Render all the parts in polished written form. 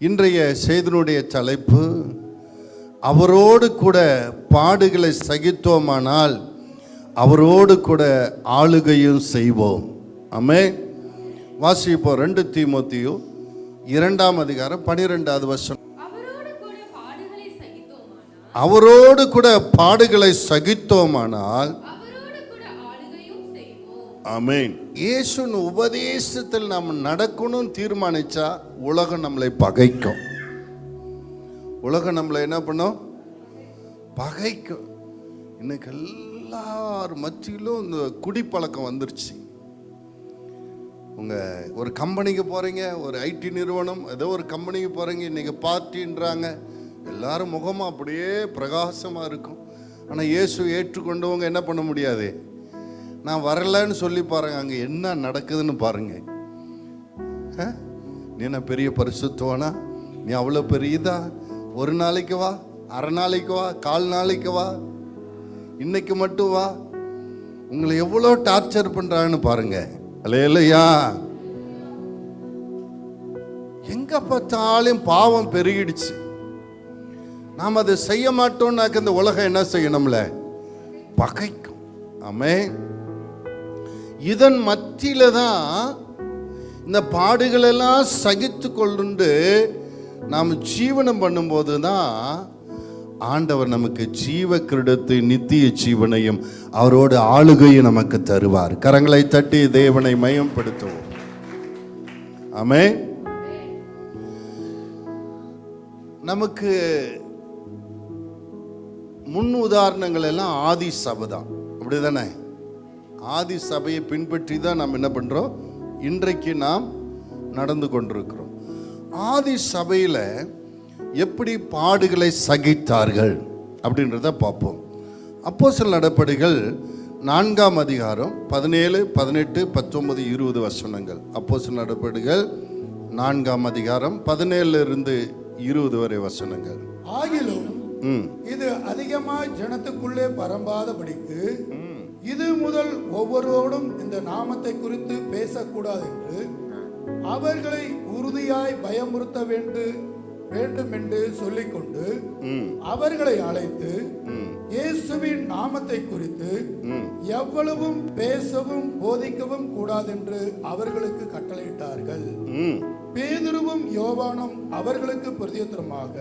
இன்றைய செய்தியினுடைய தலைப்பு, அவரோடு கூட பாடுகளை சகித்தோமானால் அவரோடு கூட ஆளுகையும் செய்வோம். ஆமென். வாசிப்போம். 2 தீமோத்தேயு 2ஆம் அதிகாரம் 12வது வசனம். அவரோடு கூட பாடுகளை சகித்தோமானால் ஆமென். இயேசுவின் உபதேசத்தில் நாம் நடக்கணும் தீர்மானிச்சா உலகம் நம்மளை பகைக்கும். உலகம் நம்மளை என்ன பண்ணும்? பகைக்கும். இன்னைக்கு எல்லார் மத்தியிலும் இந்த குடிப்பழக்கம் வந்துருச்சு. உங்கள் ஒரு கம்பெனிக்கு போகிறீங்க, ஒரு ஐடி நிறுவனம், ஏதோ ஒரு கம்பெனிக்கு போகிறீங்க, இன்றைக்கி பார்ட்டின்றாங்க. எல்லாரும் முகமாக அப்படியே பிரகாசமாக இருக்கும். ஆனால் இயேசு ஏற்றுக்கொண்டவங்க என்ன பண்ண முடியாது? நான் வரலன்னு சொல்லி பாருங்க, அங்கே என்ன நடக்குதுன்னு பாருங்க. நீ என்ன பெரிய பரிசுத்தவானா? நீ அவ்வளோ பெரிய இதா? ஒரு நாளைக்கு வா, அரை நாளைக்கு வா, கால் நாளைக்கு வா, இன்னைக்கு மட்டும் வா. உங்களை எவ்வளோ டார்ச்சர் பண்ணுறாங்கன்னு பாருங்க. அல்லேலூயா. எங்க பார்த்தாலும் பாவம் பெருகிடுச்சு. நாம் அதை செய்ய மாட்டோம்னாக்க இந்த உலகம் என்ன செய்யணும்ல? பகைக்கும். ஆமென். இதன் மத்தியில தான் இந்த பாடுகளெல்லாம் சகித்து கொண்டு நாம் ஜீவனம் பண்ணும்போது தான் ஆண்டவர் நமக்கு ஜீவ கிரீடத்தை, நித்திய ஜீவனையும் அவரோட ஆளுகையும் நமக்கு தருவார். கரங்களை தட்டி தேவனை மயம்படுத்துவோம். ஆமென். நமக்கு முன் உதாரணங்கள் எல்லாம் ஆதி சபை தான். அப்படிதானே? ஆதி சபையை பின்பற்றி தான் நாம் என்ன பண்றோம்? இன்றைக்கு நாம் நடந்து கொண்டிருக்கிறோம். ஆதி சபையில எப்படி பாடுகளை சகித்தார்கள் அப்படின்றத பார்ப்போம். அப்போஸ்தலர் நடபடிகள் 4ஆம் அதிகாரம் 17, 18, 19, 20 வசனங்கள். அப்போஸ்தலர் நடபடிகள் 4ஆம் அதிகாரம் 17 20 வரை வசனங்கள். ஆகிலும் இது அதிகமாய் ஜனத்துக்குள்ளே பரம்பாதபடிக்கு இது முதல் ஒவ்வொருவரோடும் இந்த நாமத்தை குறித்து பேசக்கூடாது என்று அவர்களை உறுதியாய் பயமுறுத்த வேண்டும் என்று சொல்லிக்கொண்டு அவர்களை அழைத்து இயேசுவின் நாமத்தை குறித்து எவ்வளவும் பேசவும் போதிக்கவும் கூடாதென்று அவர்களுக்கு கட்டளையிட்டார்கள். பேதுருவும் யோவானும் அவர்களுக்கு பிரதியுத்தரமாக,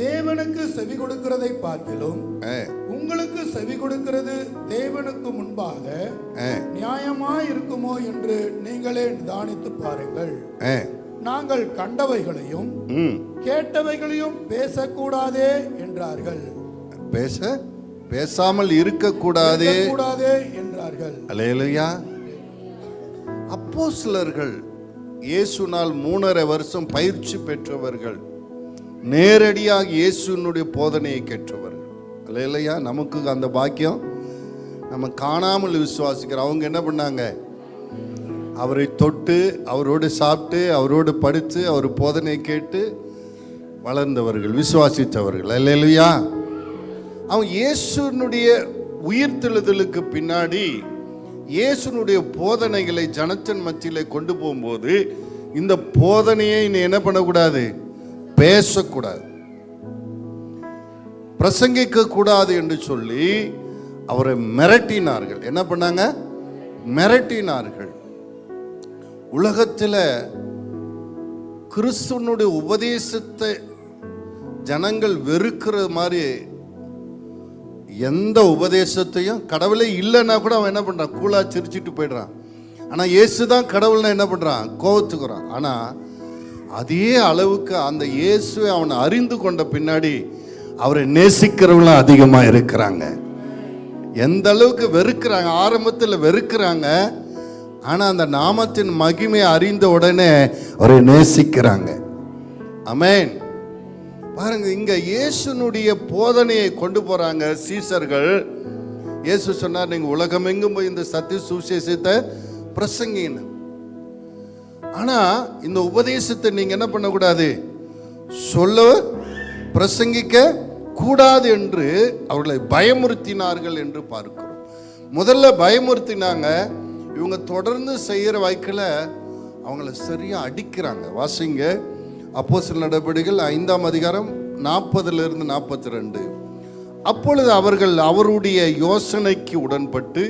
தேவனுக்கு செவி கொடுக்கிறதை பார்க்கிலும் உங்களுக்கு செவி கொடுக்கிறது தேவனுக்கு முன்பாக நியாயமாய் இருக்குமோ என்று நீங்களே நிதானித்து பாருங்கள். நாங்கள் கண்டவைகளையும் கேட்டவைகளையும் பேசக்கூடாதே என்றார்கள். பேசாமல் இருக்கக்கூடாதே என்றார்கள். அல்லேலூயா. அப்போஸ்தலர்கள் இயேசுனால் 3.5 வருஷம் பயிற்சி பெற்றவர்கள், நேரடியாக இயேசுனுடைய போதனையை கேட்டவர்கள். அல்லேலூயா. நமக்கு அந்த பாக்கியம் நம்ம காணாமல் விசுவாசிக்கிறோம். அவங்க என்ன பண்ணாங்க? அவரை தொட்டு, அவரோடு சாப்பிட்டு, அவரோடு படித்து, அவர் போதனை கேட்டு வளர்ந்தவர்கள், விசுவாசித்தவர்கள். அல்லேலூயா. அவன் இயேசுனுடைய உயிர்த்தெழுதலுக்கு பின்னாடி இயேசுனுடைய போதனைகளை ஜனத்தின் மத்தியிலே கொண்டு போகும்போது இந்த போதனையை நீ என்ன பண்ணக்கூடாது? பேசக்கூடாது, பிரசங்கிக்க கூடாது என்று சொல்லி அவரை மிரட்டினார்கள். என்ன பண்ணாங்க? மிரட்டினார்கள். உலகத்தில் கிறிஸ்துவனுடைய உபதேசத்தை ஜனங்கள் வெறுக்கிற மாதிரி எந்த உபதேசத்தையும், கடவுளே இல்லைன்னா கூட அவன் என்ன பண்றான்? கூலா சிரிச்சிட்டு போயிடுறான். ஆனால் இயேசு தான் கடவுள்னா என்ன பண்றான்? கோவத்துக்குறான். ஆனால் அதே அளவுக்கு அந்த இயேசுவை அவனை அறிந்து கொண்ட பின்னாடி அவரை நேசிக்கிறவங்களும் அதிகமாக இருக்கிறாங்க. எந்த அளவுக்கு வெறுக்கிறாங்க? ஆரம்பத்தில் வெறுக்கிறாங்க, ஆனால் அந்த நாமத்தின் மகிமையை அறிந்த உடனே அவரை நேசிக்கிறாங்க. ஆமென். பாருங்க, இங்க இயேசுனுடைய போதனையை கொண்டு போறாங்க சீசர்கள். இயேசு சொன்னார், நீங்க உலகமெங்கும் போய் இந்த சத்திய சுவிசேஷத்தை பிரசங்கின்னு. ஆனா இந்த உபதேசத்தை நீங்க என்ன பண்ணக்கூடாது? சொல்ல பிரசங்கிக்க கூடாது என்று அவர்களை பயமுறுத்தினார்கள் என்று பார்க்கிறோம். முதல்ல பயமுறுத்தினாங்க. இவங்க தொடர்ந்து செய்கிற வாய்க்கில் அவங்கள சரியாக அடிக்கிறாங்க. வாசிங்க அப்போஸ்தலர் நடபடிகள் 5ஆம் அதிகாரம் 40 42. அப்பொழுது அவர்கள் அவருடைய யோசனைக்கு உடன்பட்டு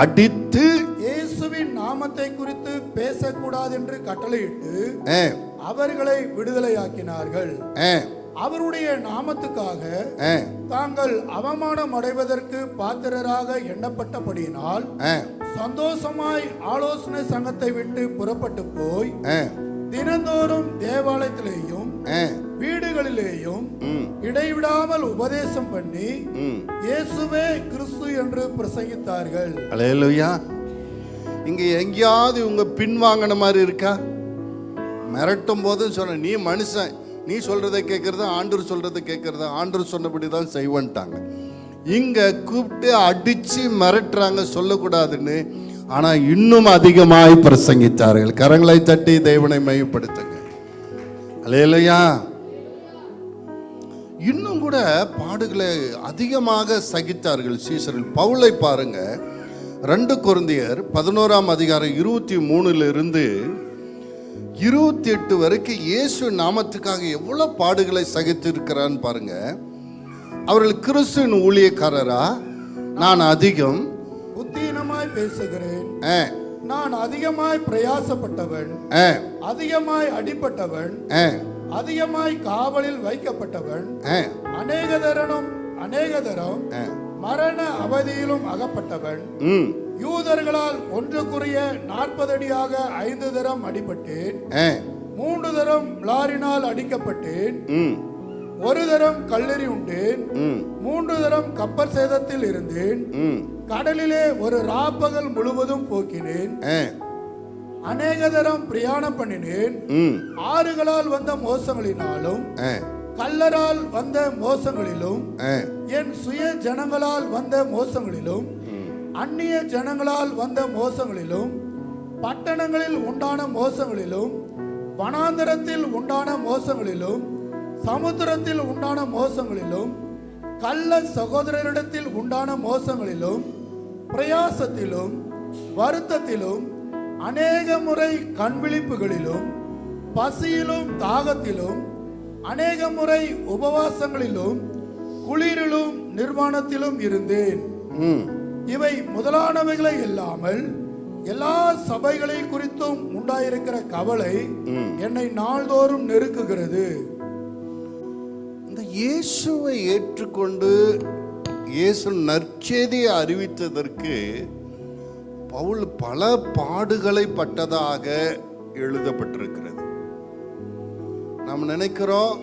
அடித்து இயேசுவின் நாமத்தை குறித்து பேசக்கூடாது என்று கட்டளையிட்டு அவர்களை விடுதலையாக்கினார்கள். அவருடைய நாமத்துக்காக தாங்கள் அவமானம் அடைவதற்கு பாத்திரராக எண்ணப்பட்டபடியினால் சந்தோஷமாய் ஆலோசனை சங்கத்தை விட்டு புறப்பட்டு போய் தினந்தோறும் தேவாலயத்திலேயும் வீடுகளிலேயும் இடைவிடாமல் உபதேசம் பண்ணி இயேசுவே கிறிஸ்து என்று பிரசங்கித்தார்கள். அல்லேலூயா. இங்க எங்கேயாவது உங்க பின்வாங்கின மாதிரி இருக்கா? மிரட்டும் போது சொன்ன, நீ மனுஷன், நீ சொல்றதை கேட்கறத, ஆண்டவர் சொல்றதை கேட்கறத, ஆண்டவர் சொன்னபடிதான் செய்வன்ட்டாங்க. இங்க கூப்பிட்டு அடிச்சு மிரட்டுறாங்க, சொல்லக்கூடாதுன்னு. ஆனா இன்னும் அதிகமாய் பிரசங்கித்தார்கள். கரங்களை தட்டி தேவனை மையப்படுத்துங்க. அல்லேலூயா. இன்னும் கூட பாடுகளை அதிகமாக சகித்தார்கள் சீசர்கள். பவுலை பாருங்க, 2 கொரிந்தியர் 11ஆம் அதிகாரம் 23 28 வரைக்கும் இயேசு நாமத்துக்காக எவ்வளவு பாடுகளை சகித்து இருக்கிறான்னு பாருங்க. அவர்கள் கிறிஸ்துவின் ஊழியக்காரரா? நான் அதிகம் புத்தீனமாய் பேசுகிறேன், நான் அதிகமாய் பிரயாசப்பட்டவன், அதிகமாய் அடிபட்டவன், அதிகமாய் காவலில் வைக்கப்பட்டவன், அநேக தரம் மரண அவதியிலும் அகப்பட்டவன், யூதர்களால் ஒன்றுக்குரிய 40 அடியாக 5 தரம் அடிபட்டேன், 3 தரம் லாரினால் அடிக்கப்பட்டேன், 1 தரம் கல்லெறி உண்டேன், 3 தரம் கப்பல் சேதத்தில் இருந்தேன், கடலிலே ஒரு ராப்பகல் முழுவதும் போக்கினேன், அநேக தரம் பிரயாணம் பண்ணினேன், ஆறுகளால் வந்த மோசங்களினாலும் கல்லரால் வந்த மோசங்களிலும் என் சுய ஜனங்களால் வந்த மோசங்களிலும் அந்நிய ஜனங்களால் வந்த மோசங்களிலும் பட்டணங்களில் உண்டான மோசங்களிலும் வனாந்தரத்தில் உண்டான மோசங்களிலும் சமுத்திரத்தில் உண்டான மோசங்களிலும் கள்ள சகோதரரிடத்தில் உண்டான மோசங்களிலும் பிரயாசத்திலும் வருத்தத்திலும் அநேக முறை கண்விழிப்புகளிலும் பசியிலும் தாகத்திலும் அநேக முறை உபவாசங்களிலும் குளிரிலும் நிர்வாணத்திலும் இருந்தேன். இவை முதலானவைகளை இல்லாமல் எல்லா சபைகளை குறித்தும் உண்டாயிருக்கிற கவலை என்னை நாள்தோறும் நெருக்குகிறது. இந்த இயேசுவை ஏற்றுக்கொண்டு இயேசு நற்செய்தியை அறிவித்ததற்கு பவுல் பல பாடுகளை பட்டதாக எழுதப்பட்டிருக்கிறது. நாம் நினைக்கிறோம்,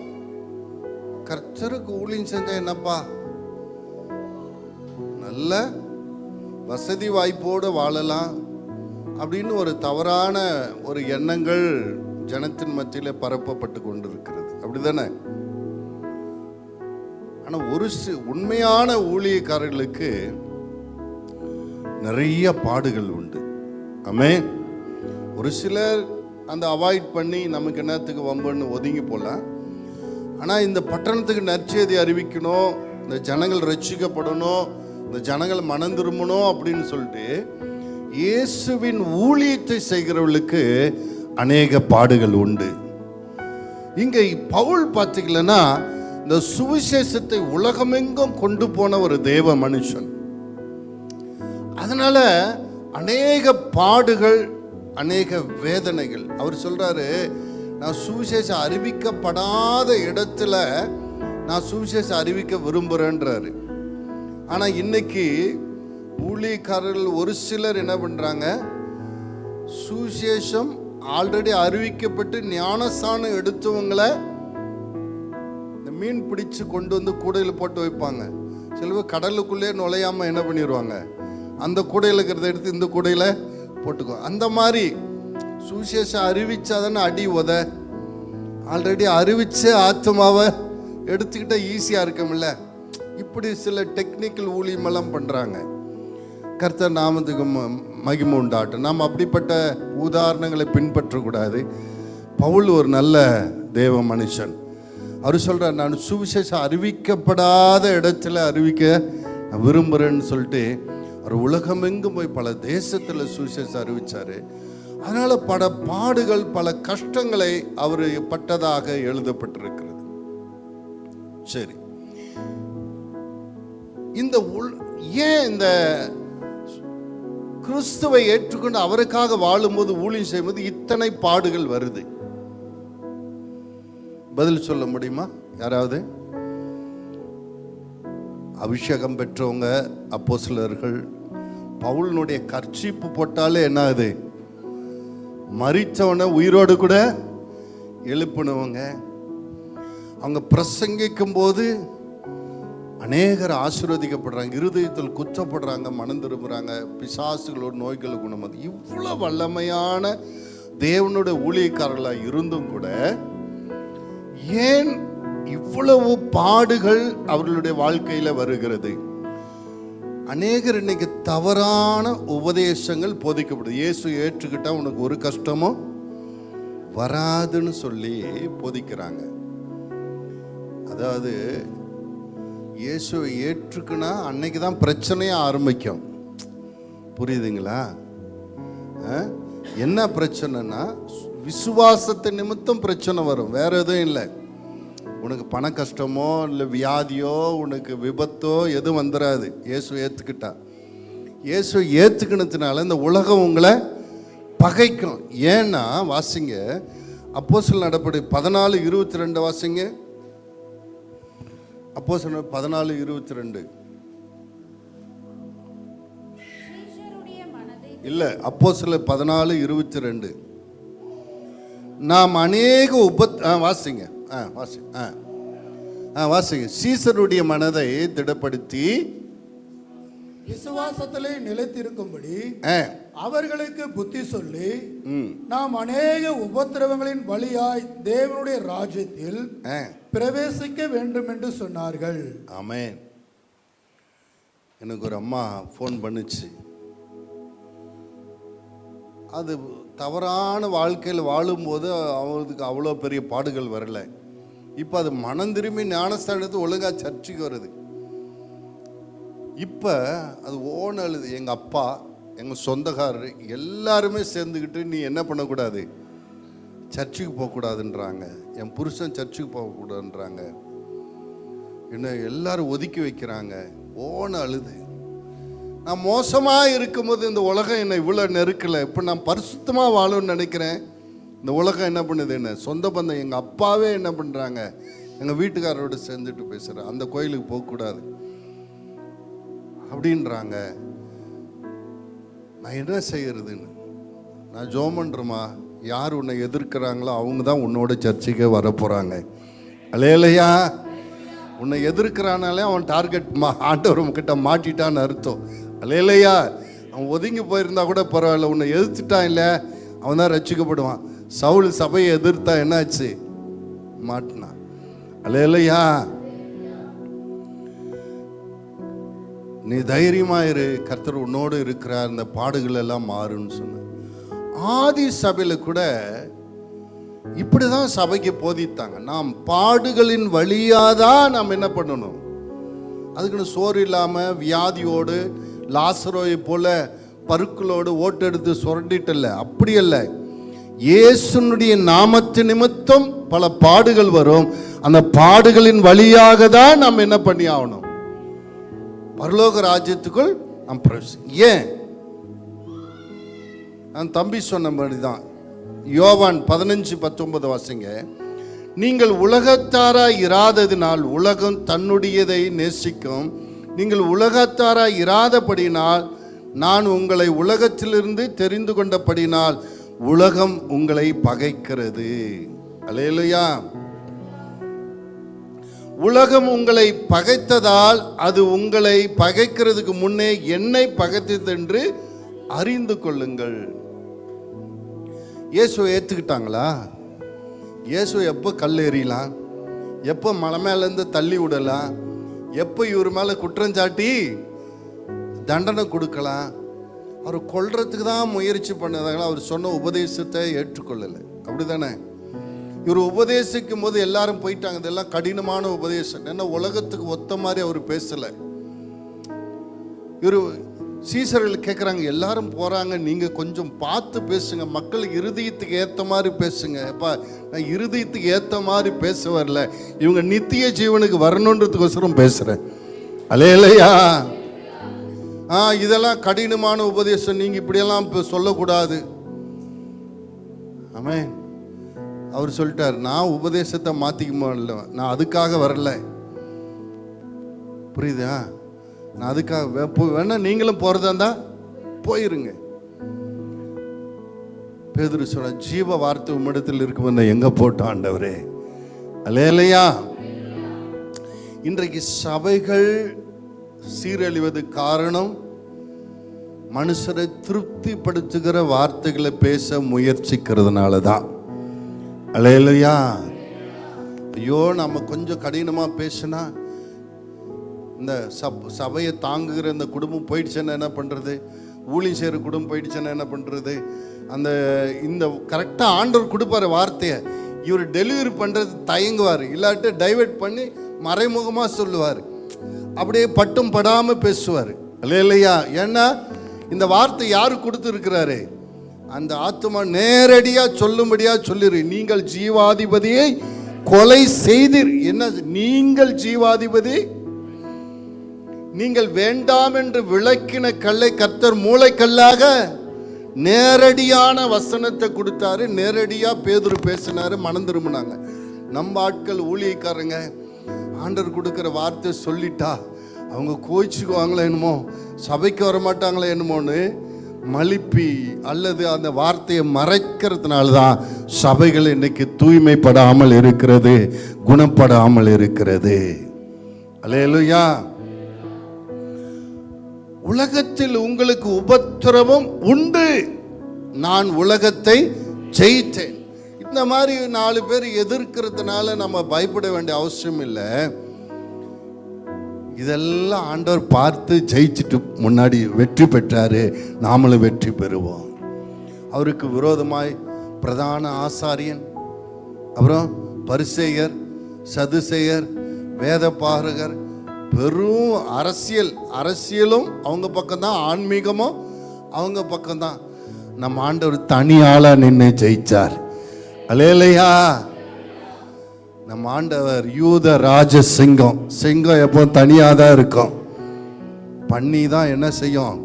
கர்த்தருக்கு ஊழியம் செஞ்சா என்னப்பா, நல்ல வசதி வாய்ப்போடு வாழலாம் அப்படின்னு ஒரு தவறான ஒரு எண்ணங்கள் ஜனத்தின் மத்தியில் பரப்பப்பட்டு கொண்டிருக்கிறது. அப்படிதானே? ஆனா ஒரு உண்மையான ஊழியக்காரர்களுக்கு நிறைய பாடுகள் உண்டு. ஆமென். ஒரு சிலர் அந்த அவாய்ட் பண்ணி நமக்கு என்னத்துக்கு வம்புன்னு ஒதுங்கி போகலாம். ஆனால் இந்த பட்டணத்துக்கு நற்செய்தி அறிவிக்கணும், இந்த ஜனங்கள் ரட்சிக்கப்படணும், இந்த ஜனங்கள் மனம் திரும்பணும் அப்படின்னு சொல்லிட்டு இயேசுவின் ஊழியத்தை செய்கிறவர்களுக்கு அநேக பாடுகள் உண்டு. இங்கே பவுல் பார்த்தீங்கன்னா இந்த சுவிசேஷத்தை உலகமெங்கும் கொண்டு போன ஒரு தேவ மனுஷன். அதனால அநேக பாடுகள், அநேக வேதனைகள். அவர் சொல்றாரு, நான் சுவிசேஷம் அறிவிக்கப்படாத இடத்துல நான் சுவிசேஷம் அறிவிக்க விரும்புகிறேன்றாரு. ஆனால் இன்னைக்கு ஊழியக்காரர்கள் ஒரு சிலர் என்ன பண்ணுறாங்க, சுவிசேஷம் ஆல்ரெடி அறிவிக்கப்பட்டு ஞானஸ்தானம் எடுத்தவங்களை இந்த மீன் பிடிச்சு கொண்டு வந்து கூடையில் போட்டு வைப்பாங்க. சில பேர் கடலுக்குள்ளே நுழையாமல் என்ன பண்ணிடுவாங்க, அந்த கூடையில் இருக்கிறத எடுத்து இந்த கூடையில் போட்டுக்கோ. அந்த மாதிரி சுவிசேஷம் அறிவிச்சாதானே அடி உத. ஆல்ரெடி அறிவிச்ச ஆத்மாவை எடுத்துக்கிட்டால் ஈஸியாக இருக்கும்ல. இப்படி சில டெக்னிக்கல் ஊழியமெல்லாம் பண்ணுறாங்க. கர்த்தர் நாமத்துக்கு மகிமை உண்டாட்டும். நாம் அப்படிப்பட்ட உதாரணங்களை பின்பற்றக்கூடாது. பவுல் ஒரு நல்ல தேவ மனுஷன். அவர் சொல்கிறார், நான் சுவிசேஷம் அறிவிக்கப்படாத இடத்துல அறிவிக்க நான் விரும்புகிறேன்னு சொல்லிட்டு அவர் உலகமெங்கும் போய் பல தேசத்தில் சுவிசேஷம் அறிவித்தார். அதனால பல பாடுகள், பல கஷ்டங்களை அவர் பட்டதாக எழுதப்பட்டிருக்கிறது. சரி, இந்த ஏன் இந்த கிறிஸ்துவை ஏற்றுக்கொண்டு அவருக்காக வாழும்போது, ஊழியம் செய்யும்போது இத்தனை பாடுகள் வருது? பதில் சொல்ல முடியுமா யாராவது? அபிஷேகம் பெற்றவங்க அப்போஸ்தலர்கள், பவுலினுடைய கர்ச்சீப்பு போட்டாலே என்ன ஆகுது? மரிச்சவனை உயிரோடு கூட எழுப்பினவங்க. அவங்க பிரசங்கிக்கும் போது அநேகர் ஆசீர்வதிக்கப்படுறாங்க, இருதயத்தில் குற்றப்படுறாங்க, மனம் திரும்புறாங்க, பிசாசுகளோட நோய்கள் குணமாகுது. இவ்வளவு வல்லமையான தேவனுடைய ஊழியக்காரர்களாக இருந்தும் கூட ஏன் இவ்வளவு பாடுகள் அவர்களுடைய வாழ்க்கையில வருகிறது? அநேகர் இன்னைக்கு தவறான உபதேசங்கள் போதிக்கப்படுது. இயேசு ஏற்றுக்கிட்டா உனக்கு ஒரு கஷ்டமும் வராதுன்னு சொல்லி போதிக்கிறாங்க. அதாவது இயேசுவை ஏற்றுக்குன்னா அன்னைக்கு தான் பிரச்சனையே ஆரம்பிக்கும். புரியுதுங்களா? என்ன பிரச்சனைனா, விசுவாசத்தை நிமித்தம் பிரச்சனை வரும், வேற எதுவும் இல்லை. உனக்கு பண கஷ்டமோ இல்லை வியாதியோ உனக்கு விபத்தோ எதுவும் வந்துடாது இயேசு ஏற்றுக்கிட்டா. இயேசு ஏற்றுக்கினதுனால இந்த உலகம் உங்களை பகைக்கும். ஏன்னா வாசிங்க, அப்போஸ்தலர் நடபடி 14:22 வாசிங்க. அப்போஸ்தலர் 14:22 இல்ல, அப்போஸ்தலர் 14:22 நாம் அநேக வாசிங்க வாசிங்க. சீசருடைய மனதை திடப்படுத்தி விசுவாசத்திலே நிலைத்திருக்கும்படி அவர்களுக்கு புத்தி சொல்லி நாம் அநேக உபத்திரவங்களின் வழியாய் தேவனுடைய ராஜ்யத்தில் பிரவேசிக்க வேண்டும் என்று சொன்னார்கள். ஆமென். எனக்கு ஒரு அம்மா ஃபோன் பண்ணுச்சு. அது தவறான வாழ்க்கையில் வாழும்போது அவருக்கு அவ்வளோ பெரிய பாடுகள் வரலை. இப்போ அது மனம் திரும்பி ஞானஸ்தானத்து ஒழுங்காக சர்ச்சுக்கு வருது. இப்போ அது ஓன அழுது. எங்கள் அப்பா, எங்கள் சொந்தக்காரர் எல்லாருமே சேர்ந்துக்கிட்டு நீ என்ன பண்ணக்கூடாது, சர்ச்சுக்கு போகக்கூடாதுன்றாங்க. என் புருஷன் சர்ச்சுக்கு போகக்கூடாதுன்றாங்க. என்ன எல்லாரும் ஒதுக்கி வைக்கிறாங்க. ஓன அழுது. நான் மோசமாக இருக்கும்போது இந்த உலகம் என்னை இவ்வளோ நெருக்கலை. இப்போ நான் பரிசுத்தமாக வாழணும்னு நினைக்கிறேன். இந்த உலகம் என்ன பண்ணுது? என்ன சொந்த பந்தம், எங்கள் அப்பாவே என்ன பண்ணுறாங்க, எங்கள் வீட்டுக்காரரோடு சேர்ந்துட்டு பேசுகிறேன், அந்த கோயிலுக்கு போகக்கூடாது அப்படின்றாங்க. நான் என்ன செய்யறதுன்னு நான் ஜோமன்றமா, யார் உன்னை எதிர்க்கிறாங்களோ அவங்க தான் உன்னோட சர்ச்சைக்கே வரப்போகிறாங்க. அல்லேலூயா. உன்னை எதிர்க்கிறானாலே அவன் டார்கெட் ஆண்டவர் கிட்ட மாட்டிட்டான்னு அர்த்தம். அல்லேலூயா. அவன் ஒதுங்கி போயிருந்தா கூட பரவாயில்ல, உன்னை எதிர்த்துட்டான் இல்லை, அவன் தான் ரட்சிக்கப்படுவான். சவுல் சபையை எதிர்த்தா என்னாச்சு? மாட்டினான். அல்லேலூயா. நீ தைரியமாயிரு, கர்த்தர் உன்னோடு இருக்கிறார், இந்த பாடுகள் எல்லாம் மாறுன்னு சொன்ன. ஆதி சபையில கூட இப்படிதான் சபைக்கு போதித்தாங்க. நாம் பாடுகளின் வழியாதான் நாம் என்ன பண்ணணும். அதுக்குன்னு சோறு இல்லாம வியாதியோடு லாசரோயை போல பருக்களோடு ஓட்டெடுத்து சுரண்டிட்டல்ல, அப்படி அல்ல. இயேசுனுடைய நாமத்து நிமித்தம் பல பாடுகள் வரும். அந்த பாடுகளின் வழியாக தான் நாம் என்ன பண்ணி ஆகணும், பரலோக ராஜ்யத்துக்குள் நாம் பிரவேசி. ஏன்? நான் தம்பி சொன்ன மாதிரி தான். யோவான் 15:19 வாசிங்க. நீங்கள் உலகத்தாராய் இராததினால் உலகம் தன்னுடையதை நேசிக்கும். நீங்கள் உலகத்தாராய் இராதபடினால் நான் உங்களை உலகத்திலிருந்து தெரிந்து கொண்டபடினால் உலகம் உங்களை பகைக்கிறது. அல்லேலூயா. உலகம் உங்களை பகைத்ததால் அது உங்களை பகைக்கிறதுக்கு முன்னே என்னை பகைத்தது என்று அறிந்து கொள்ளுங்கள். இயேசுவை ஏற்றுக்கிட்டாங்களா? இயேசு எப்போ கல் எறியலாம், எப்போ மலை மேலேருந்து தள்ளி விடலாம், எப்போ இவர் மேலே குற்றஞ்சாட்டி தண்டனை கொடுக்கலாம், அவர் கொல்றதுக்கு தான் முயற்சி பண்ணதாங்களா? அவர் சொன்ன உபதேசத்தை ஏற்றுக்கொள்ளலை. அப்படி தானே? இவர் உபதேசிக்கும் போது எல்லாரும் போயிட்டாங்க. இதெல்லாம் கடினமான உபதேசம். ஏன்னா உலகத்துக்கு ஒத்த மாதிரி அவர் பேசலை. இவர் சீசர்கள் கேட்குறாங்க, எல்லாரும் போகிறாங்க, நீங்கள் கொஞ்சம் பார்த்து பேசுங்க, மக்கள் இருதயத்துக்கு ஏற்ற மாதிரி பேசுங்க. அப்பா, நான் இருதயத்துக்கு ஏற்ற மாதிரி பேச வரல, இவங்க நித்திய ஜீவனுக்கு வரணுன்றதுக்கோசரம் பேசுகிறேன். அல்லேலூயா. இதெல்லாம் கடினமான உபதேசம், நீங்கள் இப்படியெல்லாம் இப்போ சொல்லக்கூடாது. ஆமென். அவர் சொல்லிட்டார், நான் உபதேசத்தை மாற்றிக்க முடியல, நான் அதுக்காக வரல. புரியுதா? நான் அதுக்காக வேணா நீங்களும் போகிறதா இருந்தா போயிருங்க. பேதுரு சொல்ற, ஜீவ வார்த்தை உம்மிடத்தில் இருக்கும், எங்க போட்டோம் ஆண்டவரே. அல்லேலூயா. இன்றைக்கு சபைகள் சீரழிவது காரணம் மனுஷரை திருப்திப்படுத்துகிற வார்த்தைகளை பேச முயற்சிக்கிறதுனால தான். அல்லேலூயா. ஐயோ, நம்ம கொஞ்சம் கடினமாக பேசினா இந்த சபையை தாங்குகிற இந்த குடும்பம் போயிடுச்சுன்னா என்ன பண்ணுறது, ஊழியம் செய்கிற குடும்பம் போயிடுச்சுன்னா என்ன பண்ணுறது, இந்த கரெக்டாக ஆண்டவர் கொடுப்பார் வார்த்தையை, இவர் டெலிவரி பண்ணுறது தயங்குவார், இல்லாட்டி டைவர்ட் பண்ணி மறைமுகமாக சொல்லுவார், அப்படியே பட்டும் படாமல் பேசுவார். இல்லையா? ஏன்னா இந்த வார்த்தை யாரு கொடுத்துருக்கிறாரு? அந்த ஆத்மா நேரடியாக சொல்லும்படியாக சொல்லிரு, நீங்கள் ஜீவாதிபதியை கொலை செய்தீர். என்ன, நீங்கள் ஜீவாதிபதி, நீங்கள் வேண்டாம் என்று விளக்கின கல்லை கர்த்தர் மூளைக்கல்லாக நேரடியான வசனத்தை கொடுத்தாரு. நேரடியாக பேதுரு பேசினாரு, மனம் திரும்பினாங்க. நம்ம ஆட்கள் ஊழியக்காரங்க ஆண்டவர் கொடுக்குற வார்த்தை சொல்லிட்டா அவங்க கோச்சிக்குவாங்களே என்னமோ, சபைக்கு வரமாட்டாங்களே என்னமோன்னு மலிப்பி அல்லது அந்த வார்த்தையை மறைக்கிறதுனால தான் சபைகள் இன்னைக்கு தூய்மைப்படாமல் இருக்கிறது, குணப்படாமல் இருக்கிறது. அல்லேலூயா. உலகத்தில் உங்களுக்கு உபத்திரவம் உண்டு, நான் உலகத்தை ஜெயித்தேன். இந்த மாதிரி 4 பேர் எதிர்க்கிறதுனால நம்ம பயப்பட வேண்டிய அவசியம் இல்லை. இதெல்லாம் ஆண்டவர் பார்த்து ஜெயிச்சுட்டு முன்னாடி வெற்றி பெற்றாரு, நாமளும் வெற்றி பெறுவோம். அவருக்கு விரோதமாய் பிரதான ஆசாரியன், அப்புறம் பரிசேயர், சதுசேயர், வேதபாரகர், பெரும் அரசியலும் அவங்க பக்கம்தான், ஆன்மீகமும் அவங்க பக்கம்தான். நம்ம ஆண்டவர் தனி ஆளா நின்று ஜெயிச்சார். அல்லேலூயா. நம்ம ஆண்டவர் யூத ராஜ சிங்கம். சிங்கம் எப்போ தனியாக தான் இருக்கும், பண்ணி தான் என்ன செய்யும்,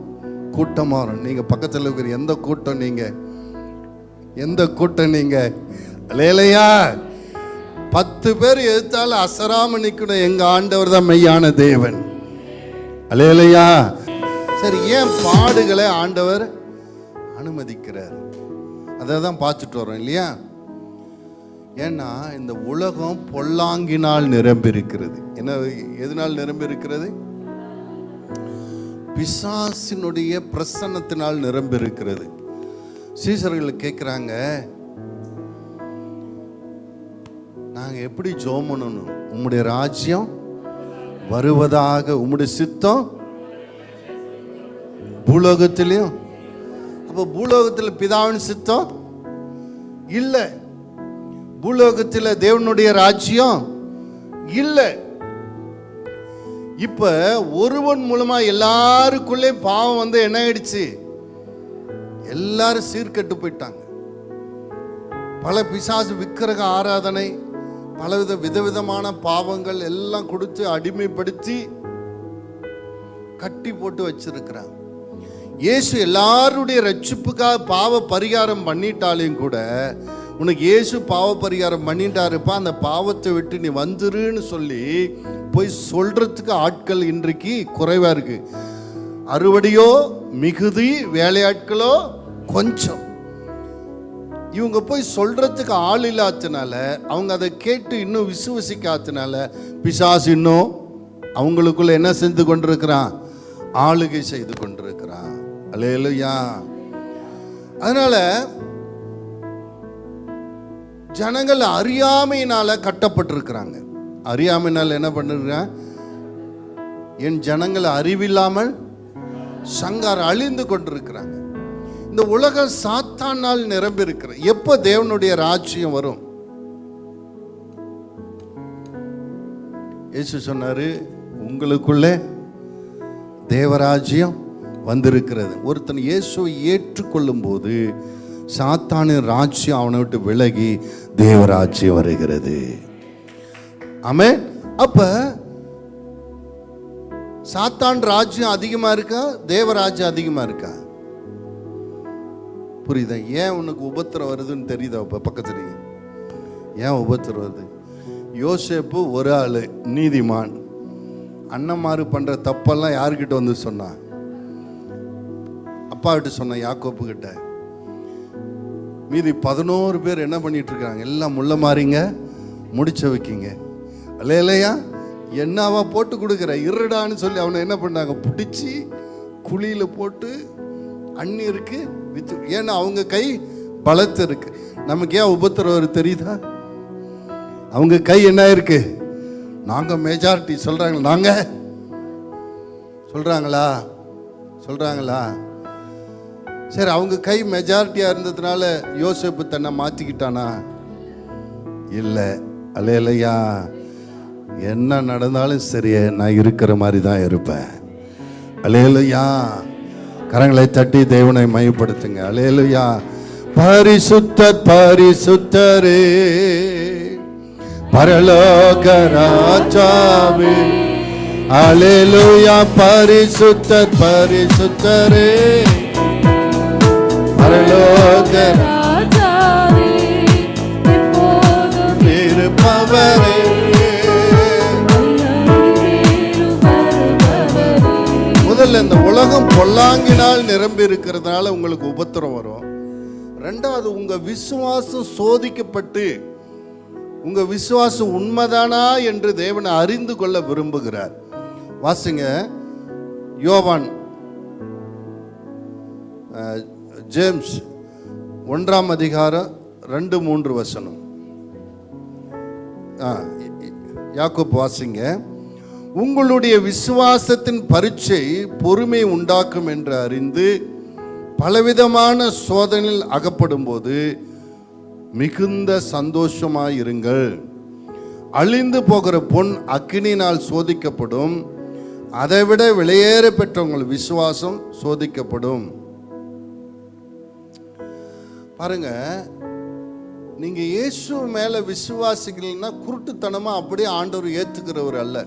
கூட்டமாக வரும். நீங்கள் பக்கத்தில் இருக்கிற எந்த கூட்டம் நீங்கள் அல்லேலூயா. 10 பேர் எதிர்த்தாலும் அசராம நிற்கணும், எங்க ஆண்டவர் தான் மெய்யான தேவன். அல்லேலூயா. சரி, ஏன் பாடுகளை ஆண்டவர் அனுமதிக்கிறார்? அதை தான் பார்த்துட்டு வரோம் இல்லையா? ஏன்னா இந்த உலகம் பொல்லாங்கினால் நிரம்பி இருக்கிறது. என்ன, எதனால் நிரம்பி இருக்கிறது? பிசாசினுடைய பிரசன்னத்தினால் நிரம்பி இருக்கிறது. சீசர்கள் கேட்குறாங்க, நாங்கள் எப்படி ஜெபம் பண்ணணும்? உம்முடைய ராஜ்யம் வருவதாக, உம்முடைய சித்தம் பூலோகத்திலையும். அப்போ பூலோகத்தில் பிதாவின் சித்தம் இல்லை, பூலோகத்தில் தேவனுடைய ராஜ்யம் இல்லை. இப்ப ஒருவன் மூலமா எல்லாருக்குள்ளே பாவம் வந்து என்ன ஆயிடுச்சு, எல்லாரும் சீர்கெட்டு போயிட்டாங்க. பல பிசாசு விக்கிரக ஆராதனை, பலவித விதவிதமான பாவங்கள் எல்லாம் கொடுத்து அடிமைப்படுத்தி கட்டி போட்டு வச்சிருக்கிறாங்க. இயேசு எல்லாருடைய ரட்சிப்புக்காக பாவ பரிகாரம் பண்ணிட்டாலையும் கூட, உனக்கு இயேசு பாவ பரிகாரம் பண்ணிட்டாருப்பா, அந்த பாவத்தை விட்டு நீ வந்துருன்னு சொல்லி போய் சொல்றதுக்கு ஆட்கள் இன்றைக்கு குறைவா இருக்கு. அறுவடையோ மிகுதி, வேலையாட்களோ கொஞ்சம். இவங்க போய் சொல்றதுக்கு ஆள் இல்லாதனால, அவங்க அதை கேட்டு இன்னும் விசுவசிக்காதனால பிசாசு இன்னும் அவங்களுக்குள்ள என்ன செஞ்சு கொண்டிருக்கிறான், ஆளுகை செய்து கொண்டிருக்கிறான். அல்லேலூயா. அதனால ஜனங்கள் அறியாமையினால கட்டப்பட்டிருக்கிறாங்க. அறியாமையினால என்ன பண்ணிருக்காங்க, என் ஜனங்கள் அறிவில்லாமல் சங்கார அழிந்து கொண்டிருக்கிறாங்க. இந்த உலகம் சாத்தானால் நிரம்பி இருக்கிற. எப்ப தேவனுடைய ராஜ்யம் வரும்? இயேசு சொன்னாரு, உங்களுக்குள்ளே தேவராஜ்யம் வந்திருக்கிறது. ஒருத்தன் இயேசுவை ஏற்றுக்கொள்ளும் போது சாத்தானின் ராஜ்யம் அவனை விட்டு விலகி தேவராஜ்யம் வருகிறது. ஆமென். அப்ப சாத்தான் ராஜ்யம் அதிகமா இருக்கா, தேவராஜ்யம் அதிகமா இருக்கா? புரியுதா? ஏன் உனக்கு உபத்திரம் வருதுன்னு தெரியுதா? பக்கத்துல ஏன் உபத்திரம் வருது? யோசேப்பு ஒரு ஆளு நீதிமான், அண்ணன்மாரு பண்ற தப்பெல்லாம் யாருக்கிட்ட வந்து சொன்னான்? அப்பா கிட்ட சொன்ன, யாக்கோப்பு கிட்ட. மீதி 11 பேர் என்ன பண்ணிட்டு இருக்காங்க? எல்லாம் முள்ள மாறிங்க முடிச்ச வைக்கிங்க. அல்லையா, என்னவா போட்டு கொடுக்குற இருடான்னு சொல்லி அவனை என்ன பண்ணாங்க? பிடிச்சி குழியில போட்டு அண்ணி இருக்கு வித்து. ஏன்னா அவங்க கை பலத்து இருக்கு. நமக்கு ஏன் உபத்திரம் தெரியுதா? அவங்க கை என்ன இருக்கு? நாங்க மெஜாரிட்டி சொல்றாங்க. நாங்க சொல்றாங்களா? சரி, அவங்க கை மெஜாரிட்டியா இருந்ததுனால யோசேப்பு தன்னை மாத்திக்கிட்டானா? இல்லை. அல்லேலூயா. என்ன நடந்தாலும் சரியே, நான் இருக்கிற மாதிரி தான் இருப்பேன். அல்லேலூயா. கரங்களை தட்டி தேவனை மையப்படுத்துங்க. அல்லேலூயா. பரிசுத்தர் பரிசுத்தரே, பரலோக ராஜாவே. அல்லேலூயா. பரிசுத்தர் பரிசுத்தரே, பரலோக ராஜாவே, எப்போதும் இருப்பவரே. முதல்ல இந்த உலகம் பொல்லாங்கினால் நிரம்பி இருக்கிறதுனால உங்களுக்கு உபத்திரம் வரும். ரெண்டாவது, உங்க விசுவாசம் சோதிக்கப்பட்டு உங்க விசுவாசம் உண்மைதானா என்று தேவனை அறிந்து கொள்ள விரும்புகிறார். வாசிங்க யோவான் ஜேம்ஸ் 1ஆம் அதிகாரம் 2-3 வசனம். யாக்கோப்பு வாசிங்க. உங்களுடைய விசுவாசத்தின் பரீட்சை பொறுமை உண்டாக்கும் என்று அறிந்து பலவிதமான சோதனையில் அகப்படும் போது மிகுந்த சந்தோஷமாயிருங்கள். அழிந்து போகிற பொன் அக்கினியினால் சோதிக்கப்படும், அதைவிட விலையேற பெற்ற உங்கள் விசுவாசம் சோதிக்கப்படும். பாருங்க, நீங்க இயேசு மேல விசுவாசிக்கலன்னா குருட்டுத்தனமா அப்படியே ஆண்டவர் ஏத்துக்கிறவர் அல்ல.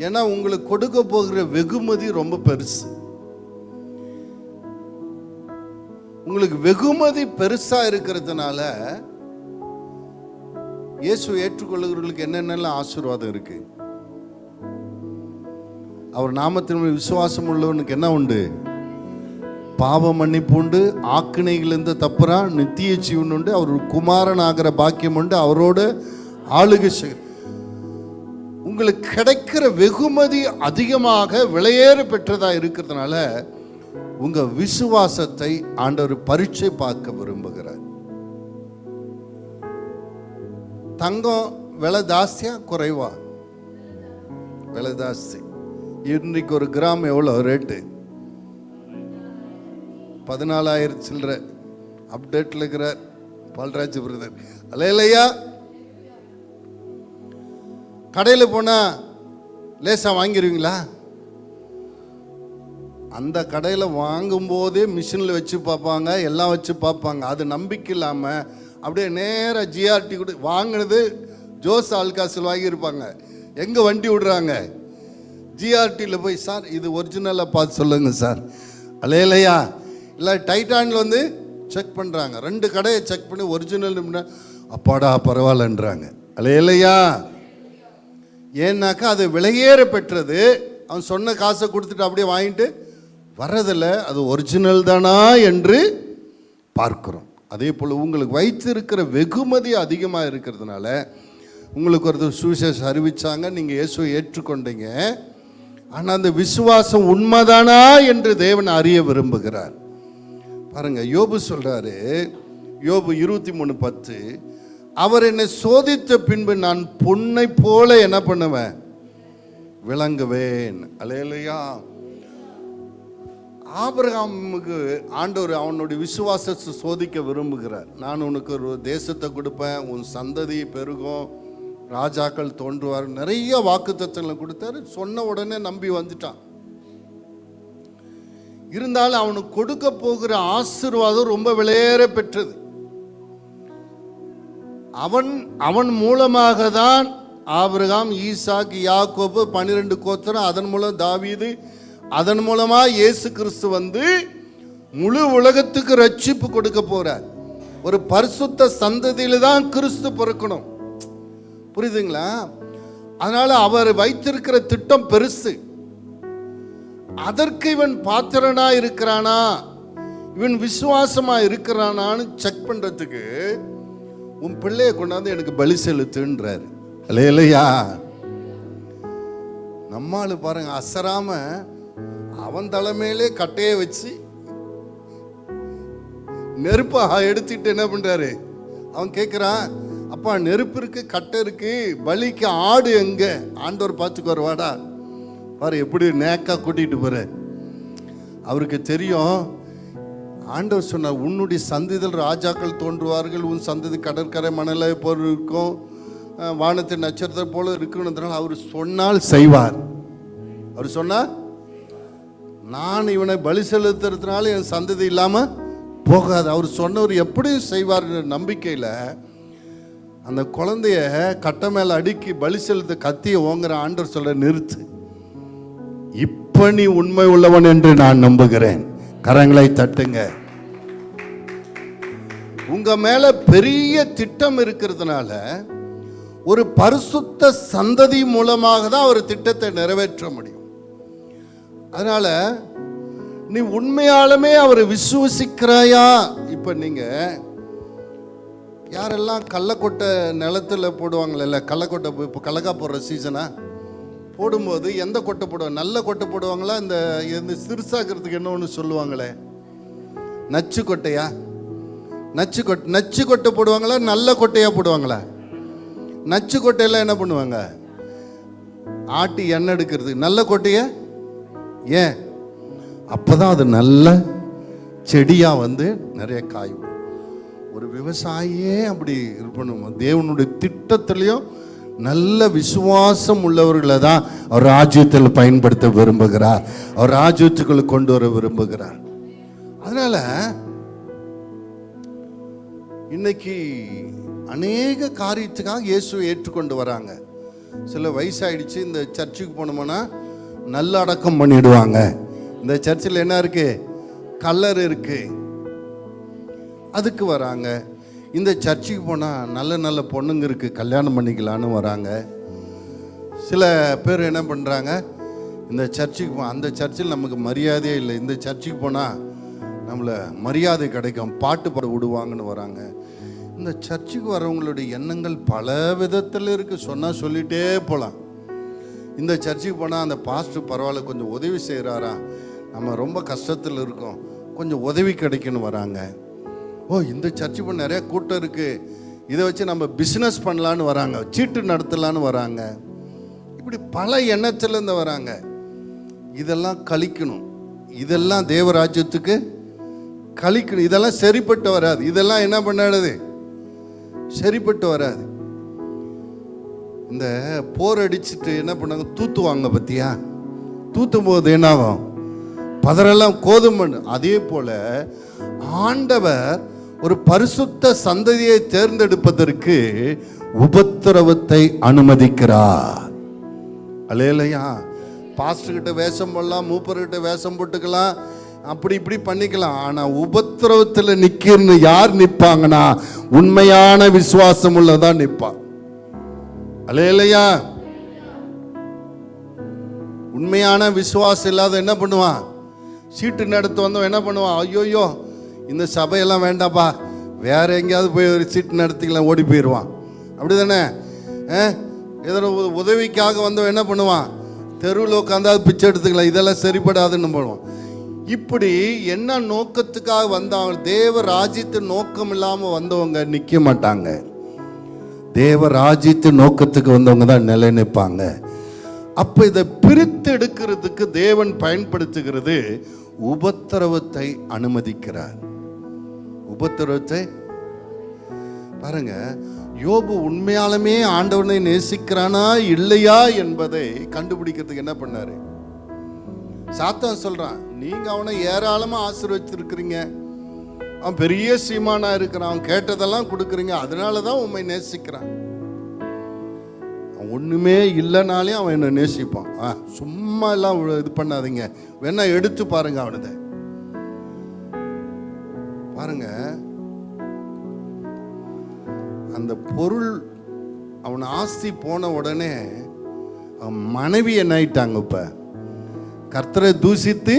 ஏன்னா உங்களுக்கு கொடுக்க போகிற வெகுமதி ரொம்ப பெருசு. உங்களுக்கு வெகுமதி பெருசா இருக்கிறதுனால இயேசு ஏற்றுக்கொள்ளுகிறவர்களுக்கு என்னென்னலாம் ஆசீர்வாதம் இருக்கு? அவர் நாமத்தின் விசுவாசம் உள்ளவனுக்கு என்ன உண்டு? பாவ மன்னிப்பு உண்டு, ஆக்கினைகளிலிருந்து தப்புறான், நித்திய ஜீவன் உண்டு, அவர் குமாரன் ஆகிற பாக்கியம் உண்டு, அவரோட ஆளுகை. உங்களுக்கு கிடைக்கிற வெகுமதி அதிகமாக விலையேற பெற்றதா இருக்கிறதுனால உங்க விசுவாசத்தை ஆண்டவர் பரீட்சை பார்க்க விரும்புகிறார். தங்கம் விலை ஜாஸ்தியா குறைவா? விலை ஜாஸ்தி. இன்றைக்கு ஒரு கிராம் எவ்வளோ ரேட்டு? 14,000 சில்லற. அப்டேட்ல இருக்கிறார் பால்ராஜ் பிரதர். அல்லேலூயா. கடையில் போனா லேசா வாங்கிடுவீங்களா? அந்த கடையில் வாங்கும் போதே மிஷினில் வச்சு பார்ப்பாங்க, எல்லாம் வச்சு பார்ப்பாங்க. அது நம்பிக்கை இல்லாமல் அப்படியே நேராக ஜிஆர்டி கூட வாங்கினது ஜோஸ் ஆல்காசில் வாங்கியிருப்பாங்க. எங்கே வண்டி விடுறாங்க? ஜிஆர்டியில் போய், சார் இது ஒரிஜினலாக பார்த்து சொல்லுங்க சார். அல்லேலூயா. இல்லை டைட்டானில் வந்து செக் பண்ணுறாங்க. 2 கடையை செக் பண்ணி ஒரிஜினல் அப்பாடா பரவாயில்லன்றாங்க. அல்லேலூயா. ஏன்னாக்கா அது விலையேற பெற்றது. அவன் சொன்ன காசை கொடுத்துட்டு அப்படியே வாங்கிட்டு வர்றதில்ல, அது ஒரிஜினல் தானா என்று பார்க்கிறோம். அதே போல் உங்களுக்கு வைத்திருக்கிற வெகுமதி அதிகமாக இருக்கிறதுனால உங்களுக்கு ஒரு சுவிசேஷம் அறிவிச்சாங்க, நீங்கள் இயேசுவை ஏற்றுக்கொண்டீங்க. ஆனால் அந்த விசுவாசம் உண்மைதானா என்று தேவன் அறிய விரும்புகிறார். பாருங்க, யோபு சொல்றாரு, யோபு 23:10, அவர் என்னை சோதித்த பின்பு நான் பொன்னை போல என்ன பண்ணுவேன்? விளங்குவேன். அல்லேலூயா. ஆபிரகாமுக்கு ஆண்டவர் அவனுடைய விசுவாசத்தை சோதிக்க விரும்புகிறார். நான் உனக்கு ஒரு தேசத்தை கொடுப்பேன், உன் சந்ததி பெருகும், ராஜாக்கள் தோன்றுவார், நிறைய வாக்குத்தத்தங்களை கொடுத்தாரு. சொன்ன உடனே நம்பி வந்துட்டான். இருந்தாலும் அவனுக்கு கொடுக்க போகிற ஆசீர்வாதம் ரொம்ப விலையேற பெற்றது. அவன் மூலமாக தான் ஆபிரகாம், ஈசாக், யாக்கோபு 12 கோத்திரம், அதன் மூலம் தாவீது, அதன் மூலமா இயேசு கிறிஸ்து வந்து முழு உலகத்துக்கு ரட்சிப்பு கொடுக்க போறார். ஒரு பரிசுத்த சந்ததியில தான் கிறிஸ்து பிறக்கணும். புரியுதுங்களா? அதனால அவர் வைத்திருக்கிற திட்டம் பெருசு. அதற்கு இவன் பாத்திரனா இருக்கிறானா, இவன் விசுவாசமா இருக்கிறானான்னு செக் பண்றதுக்கு உன் பிள்ளைய கொண்டாந்து எனக்கு பலி செலுத்துன்றாரு. இல்லையா? நம்மாளு பாருங்க, அசராம அவன் தலைமையிலே கட்டையை வச்சு நெருப்பா எடுத்துட்டு என்ன பண்றாரு, அவன் கேட்கிறான், அப்பா நெருப்பு இருக்கு, கட்டை இருக்கு, பலிக்கு ஆடு எங்க? ஆண்டவர் பார்த்துக்குவார், வாடா பாரு எப்படி நேக்கா கூட்டிட்டு போற. அவருக்கு தெரியும். ஆண்டவர் சொன்னார், உன்னுடைய சந்ததியில் ராஜாக்கள் தோன்றுவார்கள், உன் சந்ததி கடற்கரை மணலை போல் இருக்கும், வானத்தின் நட்சத்திரம் போல இருக்குன்னு அவர் சொன்னால் செய்வார். அவர் சொன்னார், நான் இவனை பலி செலுத்துறதுனால என் சந்ததி இல்லாம போகாது. அவர் சொன்னவர் எப்படியும் செய்வார் நம்பிக்கையில் அந்த குழந்தைய கட்டை மேல அடுக்கி பலி செலுத்த கத்திய ஓங்குற ஆண்டவர் சொல்ல, நிறுத்து, இப்ப நீ உண்மை உள்ளவன் என்று நான் நம்புகிறேன். கரங்களை தட்டுங்க. உங்க மேல பெரிய திட்டம் இருக்கிறதுனால ஒரு பரிசுத்த சந்ததி மூலமாக தான் ஒரு திட்டத்தை நிறைவேற்ற முடியும். அதனால நீ உண்மையாலுமே அவரை விசுவசிக்கிறாயா? இப்ப நீங்க யாரெல்லாம் கள்ளக்கொட்டை நிலத்துல போடுவாங்கல்ல, கள்ளக்கொட்டை இப்போ கள்ளக்கா போடுற சீசனா போடும்போது எந்த கொட்டை போடுவாங்க? நல்ல கொட்டை போடுவாங்களா? இந்த சிறுசாக்கிறதுக்கு என்ன ஒன்று சொல்லுவாங்களே, நச்சு கொட்டையா? நச்சு கொட்டை போடுவாங்களா? நல்ல கொட்டையா போடுவாங்களா? நச்சு கொட்டையெல்லாம் என்ன பண்ணுவாங்க? ஆட்டி எண்ணெய் எடுக்கிறது. நல்ல கொட்டைய ஏன்? அப்பதான் அது நல்ல செடியா வந்து நிறைய காயும். ஒரு விவசாயியே அப்படி இருக்கணும். தேவனுடைய திட்டத்திலையும் நல்ல விசுவாசம் உள்ளவர்களை தான் அவர் ராஜ்யத்தில் பயன்படுத்த விரும்புகிறார், அவர் ராஜ்யத்துக்குள்ள கொண்டு வர விரும்புகிறார். அதனால இன்னைக்கு அநேக காரியத்துக்காக இயேசுவை ஏற்றுக்கொண்டு வராங்க. சில வயசாயிடுச்சு, இந்த சர்ச்சுக்கு போனோம்னா நல்ல அடக்கம் பண்ணிடுவாங்க. இந்த சர்ச்சில் என்ன இருக்கு? கல்லர் இருக்கு, அதுக்கு வராங்க. இந்த சர்ச்சுக்கு போனால் நல்ல நல்ல பொண்ணுங்க இருக்கு, கல்யாணம் பண்ணிக்கலான்னு வராங்க. சில பேர் என்ன பண்ணுறாங்க, இந்த சர்ச்சுக்கு அந்த சர்ச்சில் நமக்கு மரியாதையே இல்லை, இந்த சர்ச்சுக்கு போனால் நம்மளை மரியாதை கிடைக்கும், பாட்டு பாட விடுவாங்கன்னு வராங்க. இந்த சர்ச்சுக்கு வரவங்களுடைய எண்ணங்கள் பல விதத்தில் இருக்குது, சொன்னால் சொல்லிகிட்டே போகலாம். இந்த சர்ச்சுக்கு போனால் அந்த பாஸ்டர் பரவாயில்ல, கொஞ்சம் உதவி செய்கிறாரா, நம்ம ரொம்ப கஷ்டத்தில் இருக்கோம், கொஞ்சம் உதவி கிடைக்குன்னு வராங்க. ஓ, இந்த சர்ச்சுக்கு போனால் நிறைய கூட்டம் இருக்குது, இதை வச்சு நம்ம பிஸ்னஸ் பண்ணலான்னு வராங்க, சீட்டு நடத்தலான்னு வராங்க. இப்படி பல எண்ணத்திலேருந்து வராங்க. இதெல்லாம் கழிக்கணும், இதெல்லாம் தேவராஜ்யத்துக்கு கழிக்கணும். இதெல்லாம் சரிப்பட்டு வராது. இதெல்லாம் என்ன பண்ணாது? சரிப்பட்டு வராது. இந்த போர் அடிச்சுட்டு என்ன பண்ணாங்க? தூத்துவாங்க பத்தியா? தூத்தும் போது என்னாகும்? பதரெல்லாம் கோதுமை. அதே போல ஆண்டவர் ஒரு பரிசுத்த சந்ததியை தேர்ந்தெடுப்பதற்கு உபத்திரவத்தை அனுமதிக்கிறார். அல்லேலூயா. பாஸ்டர் கிட்ட வேஷம் போடலாம், மூப்பர்கிட்ட வேஷம் போட்டுக்கலாம், அப்படி இப்படி பண்ணிக்கலாம். ஆனா உபத்திரவத்தில் நிக்கன்னு யார் நிற்பாங்கன்னா உண்மையான விசுவாசம் உள்ளதான் நிற்பான். அல்லேலூயா. உண்மையான விசுவாசம் இல்லாத என்ன பண்ணுவான்? சீட்டு நடத்த வந்தவன் என்ன பண்ணுவான்? ஐயோயோ இந்த சபையெல்லாம் வேண்டாப்பா, வேற எங்கேயாவது போய் ஒரு சீட்டு நடத்திக்கலாம், ஓடி போயிடுவான். அப்படிதானே? ஏதோ உதவிக்காக வந்தவன் என்ன பண்ணுவான்? தெருவில் உட்காந்தாவது பிச்சை எடுத்துக்கலாம், இதெல்லாம் சரிப்படாதுன்னு பண்ணுவான். இப்படி என்ன நோக்கத்துக்காக வந்தவங்க, தேவ ராஜ்யத்தின் நோக்கம் இல்லாமல் வந்தவங்க நிற்க மாட்டாங்க. தேவ ராஜ்யத்தின் நோக்கத்துக்கு வந்தவங்க தான் நிலை நிற்பாங்க. அப்ப இதை பிரித்து எடுக்கிறதுக்கு தேவன் பயன்படுத்துகிறது உபத்திரவத்தை அனுமதிக்கிறார். உபத்திரவத்தை பாருங்க. யோபு உண்மையாலுமே ஆண்டவனை நேசிக்கிறானா இல்லையா என்பதை கண்டுபிடிக்கிறதுக்கு என்ன பண்ணாரு? சாத்தான் சொல்றான், நீங்க அவனை ஏராளமா ஆசீர்வச்சிருக்கிறீங்க, அவன் பெரிய சீமானா இருக்கிறான், அவன் கேட்டதெல்லாம் கொடுக்குறீங்க, அதனாலதான் உண்மை நேசிக்கிறான். அவன் ஒண்ணுமே இல்லைனாலே அவன் என்ன நேசிப்பான். சும்மா எல்லாம் இது பண்ணாதீங்க, வேணா எடுத்து பாருங்க அவனதை. பாருங்க, அந்த பொருள் அவன் ஆஸ்தி போன உடனே அவன் மனைவி என்ன ஆயிட்டாங்க, இப்ப கர்த்தரை தூசித்து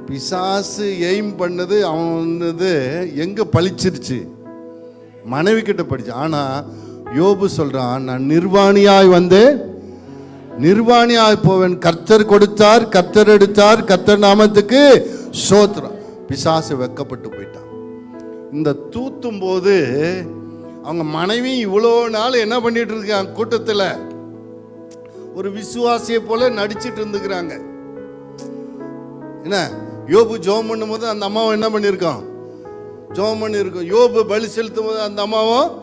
பிசாசு எய்ம் பண்ணது அவனது எங்க பழிச்சிருச்சு, மனைவி கிட்ட படிச்சு. ஆனா யோபு சொல்றான், நான் நிர்வாணியாய் வந்தேன், நிர்வாணியாய் போவேன். கர்த்தர் கொடுத்தார், கர்த்தர் எடுத்தார், கர்த்தர் நாமத்துக்கு ஸ்தோத்திரம். பிசாசு வெக்கப்பட்டு போயிட்டான். இந்த தூத்தும் போது அவங்க மனைவி இவ்வளோ நாள் என்ன பண்ணிட்டு இருக்காங்க, கூட்டத்தில் ஒரு விசுவாசியை போல நடிச்சிட்டு இருந்துக்கிறாங்க. என்ன, யோபு ஜெபம் பண்ணும் போது அந்த அம்மாவும் என்ன பண்ணியிருக்கோம், ஜெபம் பண்ணி இருக்கும். யோபு பலி செலுத்தும் போது அந்த அம்மாவும்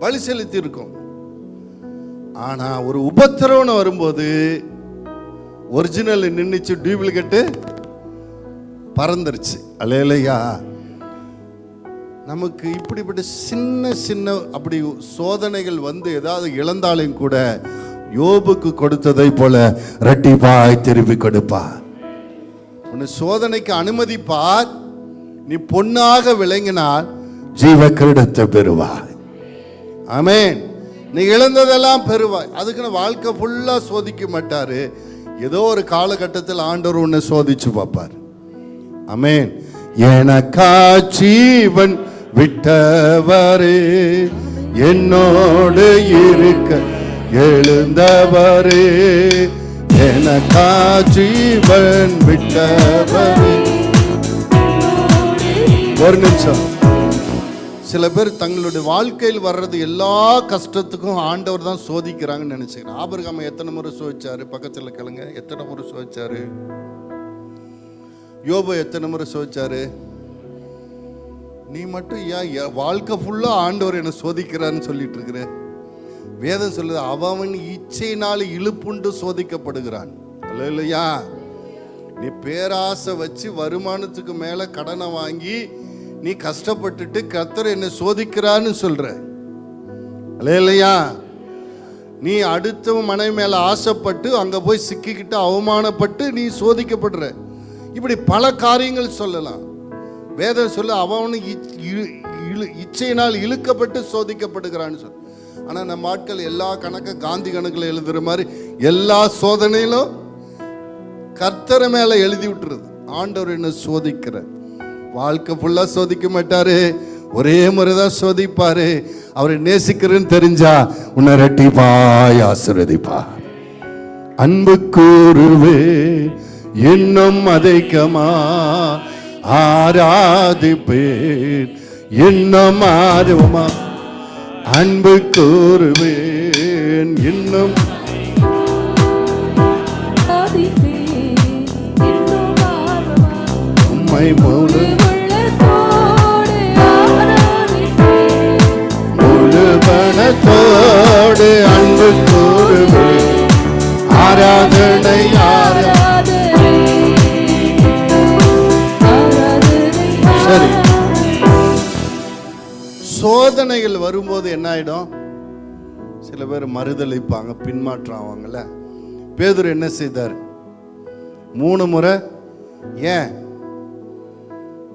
பலி செலுத்தி இருக்கும். ஆனா ஒரு உபத்திரவம் வரும்போது ஒரிஜினல் நின்றுச்சு, டூப்ளிகேட்டு பறந்துருச்சு. அல்லேலூயா. நமக்கு இப்படிப்பட்ட சின்ன சின்ன அப்படி சோதனைகள் வந்து ஏதாவது இழந்தாலும் கூட யோபுக்கு கொடுத்ததை போல இரட்டிப்பாய் திருப்பி கொடுப்பார். உன்னை சோதனைக்கு அனுமதிப்பார், நீ பொன்னாக விளங்கினால் ஜீவ கிரீடத்தை பெறுவாய். ஆமென். நீ இழந்ததெல்லாம் பெறுவாய். அதுக்குன்னு வாழ்க்கை ஃபுல்லா சோதிக்க மாட்டாரு, ஏதோ ஒரு காலகட்டத்தில் ஆண்டவர் உன்னை சோதிச்சு பார்ப்பார். ஆமென். எனக்கா ஜீவன் விட்டவரே, என்னோடு இருக்க எழுந்தவரே, எனக்கா ஜீவன் விட்டவரே. ஒரு நிமிஷம். சில பேர் தங்களுடைய வாழ்க்கையில் வர்றது எல்லா கஷ்டத்துக்கும் ஆண்டவர் தான் சோதிக்கிறாங்கன்னு நினைச்சுக்கிறேன். ஆபிரகாமை எத்தனை முறை சோதிச்சாரு, பக்கத்தில் கேளுங்க, எத்தனை முறை சோதிச்சாரு. யோபு எத்தனை முறை சோதிச்சாரு. நீ மட்டும் ஏன் வாழ்க்கை ஃபுல்லா ஆண்டவர் என்ன சோதிக்கிறான்னு சொல்லிட்டு இருக்கிற? வேதம் சொல்லுது, அவன் இச்சையினால் இழுப்புண்டு சோதிக்கப்படுகிறான். இல்லையா? நீ பேராசை வச்சு வருமானத்துக்கு மேல கடனை வாங்கி நீ கஷ்டப்பட்டுட்டு கர்த்தர் என்ன சோதிக்கிறான்னு சொல்ற. இல்லையா? நீ அடுத்த மனைவி மேல ஆசைப்பட்டு அங்க போய் சிக்கிக்கிட்டு அவமானப்பட்டு நீ சோதிக்கப்படுற. இப்படி பல காரியங்கள் சொல்லலாம். வேதம் சொல்ல அவனு இச்சையினால் இழுக்கப்பட்டு சோதிக்கப்படுகிறான்னு சொல்ல. ஆனா நம்ம ஆட்கள் எல்லா கணக்க காந்தி கணக்கில் எழுதுற மாதிரி எல்லா சோதனையிலும் கர்த்தரை மேல எழுதி விட்டுறது. ஆண்டவர் என்ன சோதிக்கிற, வாழ்க்கை ஃபுல்லா சோதிக்க மாட்டாரு, ஒரே முறைதான் சோதிப்பாரு. அவரை நேசிக்கிறேன்னு தெரிஞ்சா உன்னை இரட்டிப்பாய் ஆசீர்வதிப்பார். அன்பு கூறுவே இன்னும் அதிகமா ஆராதிப்பேன், இன்னும் ஆர்வமா அன்பு கூறுவேன், இன்னும் உம்மை முழு பணத்தோடு அன்பு கூறுவேன், ஆராதனை சரி. சோதனைகள் வரும்போது என்ன ஆயிடும், சில பேர் மறுதளிப்பாங்க, பின்மாற்றம் ஆவாங்கல்ல. பேதுரு என்ன செய்தார்? 3 முறை. ஏன்?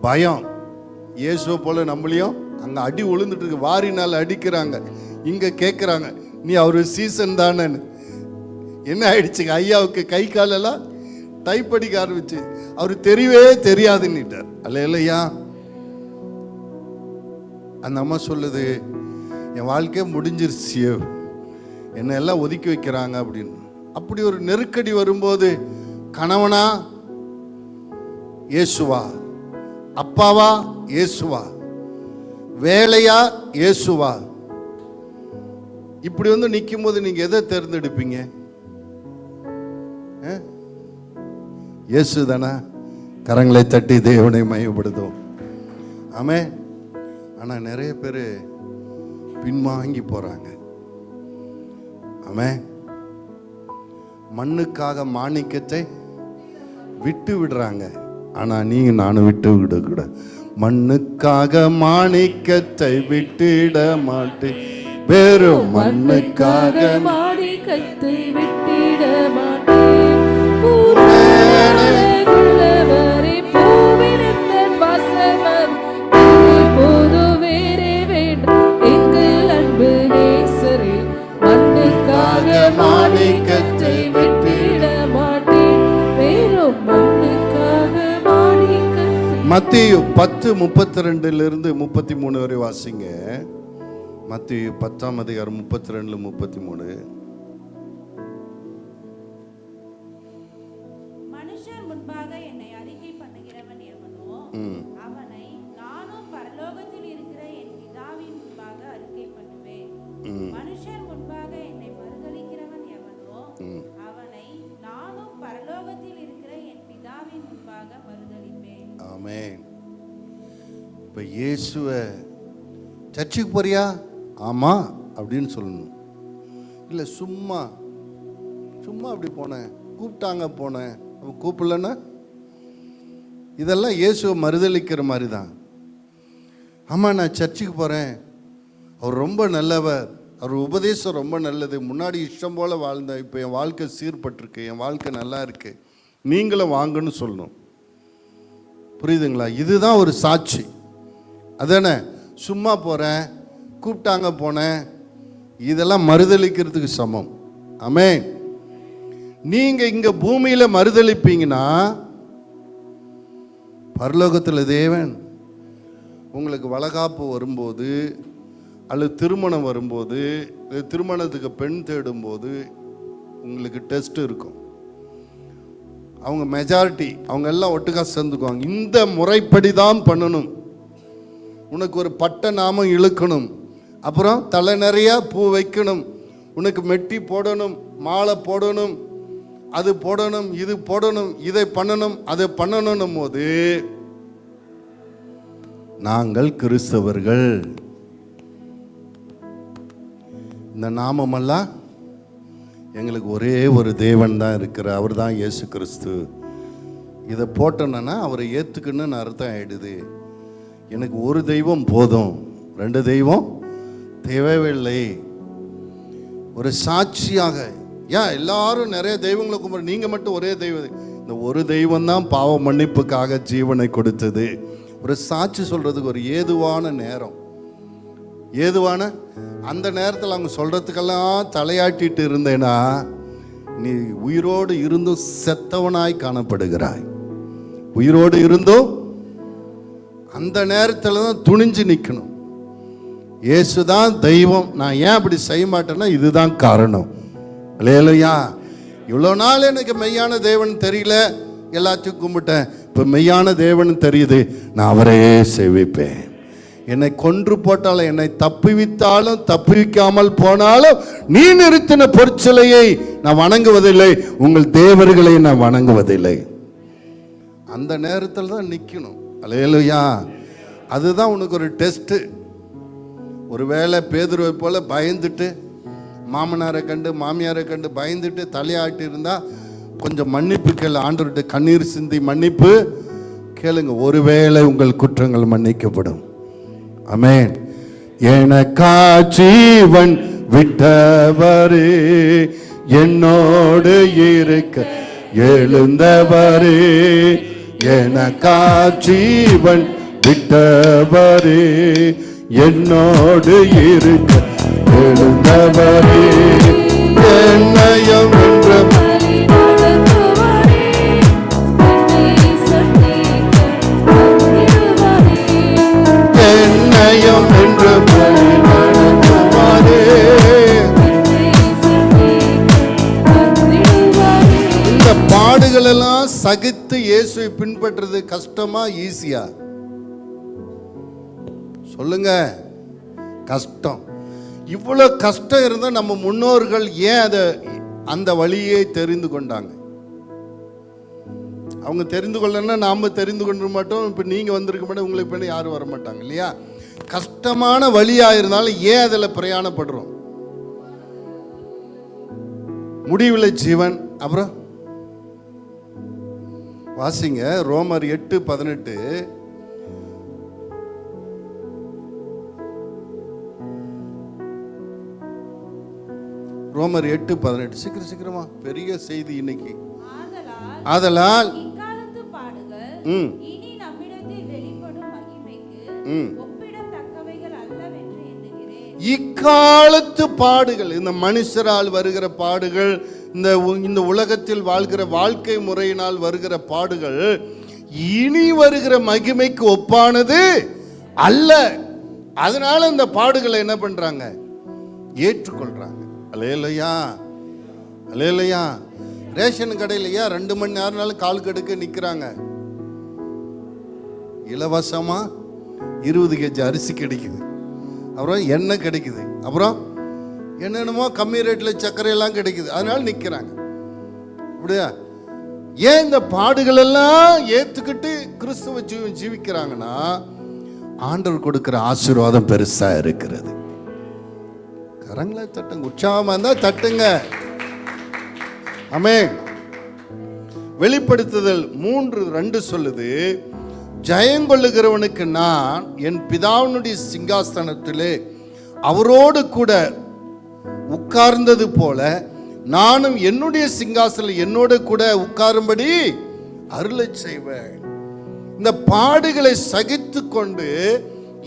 பயம். இயேசுவை போல நம்மளையும் அங்க அடி விழுந்துட்டு இருக்கு, வாரினால் அடிக்கிறாங்க, இங்க கேட்கிறாங்க நீ அவரு சீசன் தானே. என்ன ஆயிடுச்சுங்க, ஐயாவுக்கு கை காலெல்லாம் டைப் அடிக்க ஆரம்பிச்சு, அவரு தெரியவே தெரியாதுன்னுட்டார். அல்லையா? அந்த அம்மா சொல்லுது, என் வாழ்க்கையே முடிஞ்சிருச்சு, என்னை எல்லாம் ஒதுக்கி வைக்கிறாங்க அப்படின்னு. அப்படி ஒரு நெருக்கடி வரும்போது கணவனா இயேசுவா, அப்பாவா இயேசுவா, வேலையா இயேசுவா, இப்படி வந்து நிற்கும் போது நீங்க எதை தேர்ந்தெடுப்பீங்க? இயேசு தானா? கரங்களை தட்டி தேவனை மையப்படுத்தும். ஆமே. ஆனா நிறைய பேர் பின்வாங்கி போறாங்க. ஆமே. மண்ணுக்காக மாணிக்கத்தை விட்டு விடுறாங்க. ஆனா நீங்க நானும் விட்டு விடக்கூடாது. மண்ணுக்காக மாணிக்கத்தை விட்டுட மாட்டேன், வெறும் மண்ணுக்காக மாணிக்கத்தை விட்டிட மாட்டேன். பூரணமுள்ளவரே, பூவிருந்த வாசவர், இப்போது வேறே வேண்டாம் எங்கள் அன்பு நேசரே. மண்ணுக்காக மாணிக்கத்தை விட்டிட மாட்டேன், வெறும் மண்ணுக்காக மாணிக்கத்தை. மத்தேயு 10:32 33 வரை வாசிங்க. மத்தேயு 10:32-33. மனுஷர் முன்பாக என்னை அறிக்கை பண்ணுகிறவன் எவனோ அவனை நானும் பரலோகத்தில் இருக்கிற என் பிதாவின் முன்பாக அறிக்கை பண்ணுவேன். மனுஷர் முன்பாக என்னை மறுதலிக்கிறவன் எவனோ அவனை நானும் பரலோகத்தில் இருக்கிற என் பிதாவின் முன்பாக மறுதலிப்பேன். ஆமென். இப்ப இயேசுவை சர்ச்சுக்கு போறியா? ஆமா அப்படின்னு சொல்லணும். இல்லை சும்மா அப்படி போனேன், கூப்பிட்டாங்க போனேன், கூப்பிடலன்னா இதெல்லாம் இயேசுவை மறுதலிக்கிற மாதிரி தான். ஆமாம் நான் சர்ச்சுக்கு போகிறேன், அவர் ரொம்ப நல்லவர், அவர் உபதேசம் ரொம்ப நல்லது, முன்னாடி இஷ்டம் போல் வாழ்ந்தேன், இப்போ என் வாழ்க்கை சீர்பட்டிருக்கு, என் வாழ்க்கை நல்லா இருக்கு, நீங்களும் வாங்கன்னு சொல்லணும். புரியுதுங்களா? இதுதான் ஒரு சாட்சி. அதானே? சும்மா போகிறேன், கூப்பிட்டாங்க போனேன், இதெல்லாம் மறுதலிக்கிறதுக்கு சமம். ஆமென். நீங்கள் இங்கே பூமியில் மறுதலிப்பீங்கன்னா பரலோகத்தில் தேவன் உங்களுக்கு வளகாப்பு வரும்போது அல்லது திருமணம் வரும்போது, திருமணத்துக்கு பெண் தேடும்போது உங்களுக்கு டெஸ்ட் இருக்கும். அவங்க மெஜாரிட்டி அவங்க எல்லாம் ஒட்டுக்கா சேர்ந்துக்குவாங்க. இந்த முறைப்படி தான் பண்ணணும். உனக்கு ஒரு பட்ட நாமம் இழுக்கணும், அப்புறம் தலை நிறைய பூ வைக்கணும், உனக்கு மெட்டி போடணும், மாலை போடணும், அது போடணும், இது போடணும், இதை பண்ணணும், அதை பண்ணணும் போது நாங்கள் கிறிஸ்தவர்கள். இந்த நாமமெல்லாம் எங்களுக்கு ஒரே ஒரு தேவன் தான் இருக்கிறார், அவர் தான் இயேசு கிறிஸ்து. இதை போட்டோன்னா அவரை ஏற்றுக்கணும்னு அர்த்தம் ஆயிடுது. எனக்கு ஒரு தெய்வம் போதும், 2 தெய்வம் தேவையில்லை. ஒரு சாட்சியாக ஏன் எல்லாரும் நிறைய தெய்வங்களை கும்பிட, நீங்க மட்டும் ஒரே தெய்வம்? இந்த ஒரு தெய்வம் தான் பாவ மன்னிப்புக்காக ஜீவனை கொடுத்தது. ஒரு சாட்சி சொல்றதுக்கு ஒரு ஏதுவான நேரம், ஏதுவான அந்த நேரத்தில் அவங்க சொல்றதுக்கெல்லாம் தலையாட்டிட்டு இருந்தேன்னா நீ உயிரோடு இருந்தும் செத்தவனாய் காணப்படுகிறாய். உயிரோடு இருந்தும் அந்த நேரத்தில் தான் துணிஞ்சு நிற்கணும். இயேசுதான் தெய்வம், நான் ஏன் அப்படி செய்ய மாட்டேன்னா இதுதான் காரணம். இல்லையா? இவ்வளோ நாள் எனக்கு மெய்யான தேவன் தெரியல, எல்லாத்தையும் கும்பிட்டேன், இப்போ மெய்யான தேவன் தெரியுது, நான் அவரையே சேவிப்பேன். என்னை கொன்று போட்டாலும், என்னை தப்புவித்தாலும், தப்புவிக்காமல் போனாலும் நீ நிறுத்தின பொற்சிலையை நான் வணங்குவதில்லை, உங்கள் தேவர்களை நான் வணங்குவதில்லை. அந்த நேரத்தில் தான் நிற்கணும். அல்லேலூயா. அதுதான் உனக்கு ஒரு டெஸ்ட்டு. ஒருவேளை பேதுருவை போல பயந்துட்டு, மாமனாரை கண்டு மாமியாரை கண்டு பயந்துட்டு தலையாட்டி இருந்தா கொஞ்சம் மன்னிப்பு கேளு, ஆண்டவர்கிட்ட கண்ணீர் சிந்தி மன்னிப்பு கேளுங்க. ஒருவேளை உங்கள் குற்றங்கள் மன்னிக்கப்படும். ஆமென். எனக்கா ஜீவன் விட்டவரே, என்னோடு இருக்க எழுந்தவரே, எனக்கா ஜீவன் விட்டவரே, என்னோடு இருக்க எழுந்தவரே, என்னையும் என்ற என்னையும் என்று நடத்துவாரே. இந்த பாடுகள் எல்லாம் சகித்து இயேசுவை பின்பற்றுறது கஷ்டமா ஈஸியா? சொல்லுங்க. கஷ்டம். இவ்வளோ கஷ்டம் இருந்தால் நம்ம முன்னோர்கள் ஏன் அதை அந்த வழியை தெரிந்து கொண்டாங்க? அவங்க தெரிந்து கொள்ளனா நாம் தெரிந்து கொண்டு மாட்டோம். இப்போ நீங்கள் வந்திருக்க மாட்டோம், உங்களுக்கு பின்னாடி யாரும் வர மாட்டாங்க இல்லையா? கஷ்டமான வழியாக இருந்தாலும் ஏன் அதில் பிரயாணப்படுறோம்? முடிவில் ஜீவன். அப்புறம் வாசிங்க ரோமர் 8:18. ரோமர் 8:18. சீக்கிரமா, பெரிய செய்தி இன்னைக்கு. ஆதலால் இக்காலத்து பாடுகள் இனி நம்மிடத்தில் வெளிப்படும் மகிமைக்கு ஒப்பிடத்தக்கவைகள் அல்லவென்று எண்ணுகிறேன். இக்காலத்து பாடுகள், இந்த மனுஷரால் வருகிற பாடுகள், இந்த உலகத்தில் வாழ்கிற வாழ்க்கை முறையினால் வருகிற பாடுகள் இனி வருகிற மகிமைக்கு ஒப்பானது அல்ல. அதனால இந்த பாடுகளை என்ன பண்றாங்க? ஏற்றுக்கொள்றாங்க. அல்லேலூயா, அல்லேலூயா. ரேஷன் கடையிலையா 2 மணி நேரம்னாலும் கால் கடுக்க நிற்கிறாங்க. இலவசமா 20 kg அரிசி கிடைக்குது, அப்புறம் எண்ணெய் கிடைக்குது, அப்புறம் என்னென்னமோ கம்மி ரேட்டில் சர்க்கரையெல்லாம் கிடைக்குது. அதனால நிற்கிறாங்க. அப்படியா? ஏன் இந்த பாடுகள் எல்லாம் ஏற்றுக்கிட்டு கிறிஸ்துவ ஜீவிக்கிறாங்கன்னா, ஆண்டவர் கொடுக்கிற ஆசீர்வாதம் பெருசா இருக்கிறது. கரங்களை தட்டுங்க, உற்சாகமா இருந்தா தட்டுங்க. ஆமென். வெளிப்படுத்துதல் 3:2 சொல்லுது, ஜெயங்கொள்ளுகிறவனுக்கு நான் என் பிதாவினுடைய சிங்காசனத்திலே அவரோடு கூட உட்கார்ந்தது போல நானும் என்னுடைய சிங்காசனம் என்னோடு கூட உட்காரும்படி அருளை செய்வேன். இந்த பாடுகளை சகித்து கொண்டு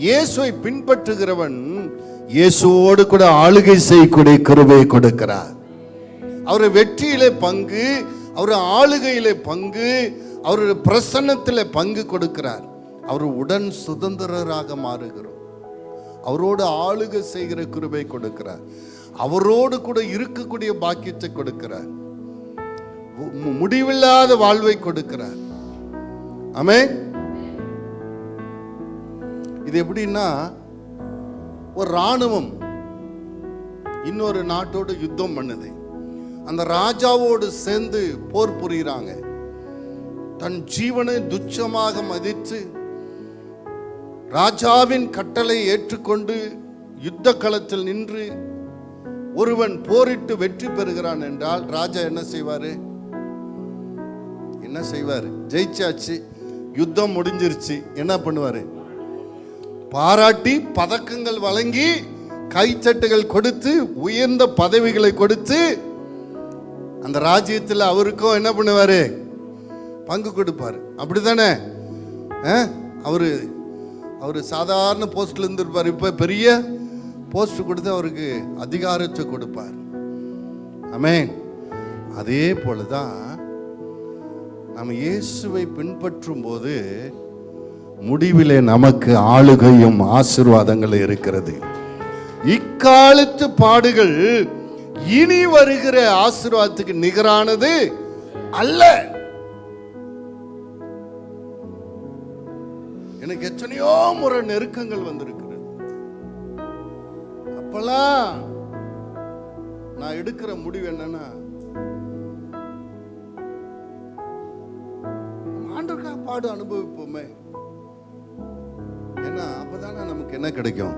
இயேசுவை பின்பற்றுகிறவன் இயேசுவோடு கூட ஆளுகை செய்யக்கூடிய கிருபை கொடுக்கிறார். அவர் வெற்றியிலே பங்கு, அவர் ஆளுகையிலே பங்கு, அவருடைய பிரசன்னத்திலே பங்கு கொடுக்கிறார். அவர் உடன் சுதந்திரராக மாறுகிறோம். அவரோடு ஆளுகை செய்கிற கிருபை கொடுக்கிறார். அவரோடு கூட இருக்கக்கூடிய பாக்கியத்தை கொடுக்கிறார். முடிவில்லாத வாழ்வை கொடுக்கிறார். ஆமென். இது எப்படின்னா, ஒரு ராணுவம் இன்னொரு நாட்டோடு யுத்தம் பண்ணுது. அந்த ராஜாவோடு சேர்ந்து போர் புரிகிறாங்க. தன் ஜீவனை துச்சமாக மதித்து ராஜாவின் கட்டளை ஏற்றுக்கொண்டு யுத்த களத்தில் நின்று ஒருவன் போரிட்டு வெற்றி பெறுகிறான் என்றால் ராஜா என்ன செய்வாரு? ஜெயிச்சாச்சு, யுத்தம் முடிஞ்சிருச்சு, என்ன பண்ணுவாரு? பாராட்டி பதக்கங்கள் வழங்கி கைச்சட்டுகள் கொடுத்து உயர்ந்த பதவிகளை கொடுத்து அந்த ராஜ்யத்தில் அவருக்கும் என்ன பண்ணுவாரு? பங்கு கொடுப்பாரு. அப்படித்தானே? அவரு சாதாரண போஸ்ட்ல இருந்திருப்பார், இப்ப பெரிய போஸ்ட் கொடுத்து அவருக்கு அதிகாரத்தை கொடுப்பார். ஆமென். அதே போலதான் நம்ம இயேசுவை பின்பற்றும் போது முடிவிலே நமக்கு ஆளுகையும் ஆசீர்வாதங்கள் இருக்கிறது. இக்காலத்து பாடுகள் இனி வருகிற ஆசீர்வாதத்துக்கு நிகரானது அல்ல. எனக்கு எத்தனையோ முறை நெருக்கங்கள் வந்திருக்கிறது. அப்பெல்லாம் நான் எடுக்கிற முடிவு என்னன்னா, ஆண்டவருக்காக பாடு அனுபவிப்போமே. ஏன்னா அப்பதானே நமக்கு என்ன கிடைக்கும்?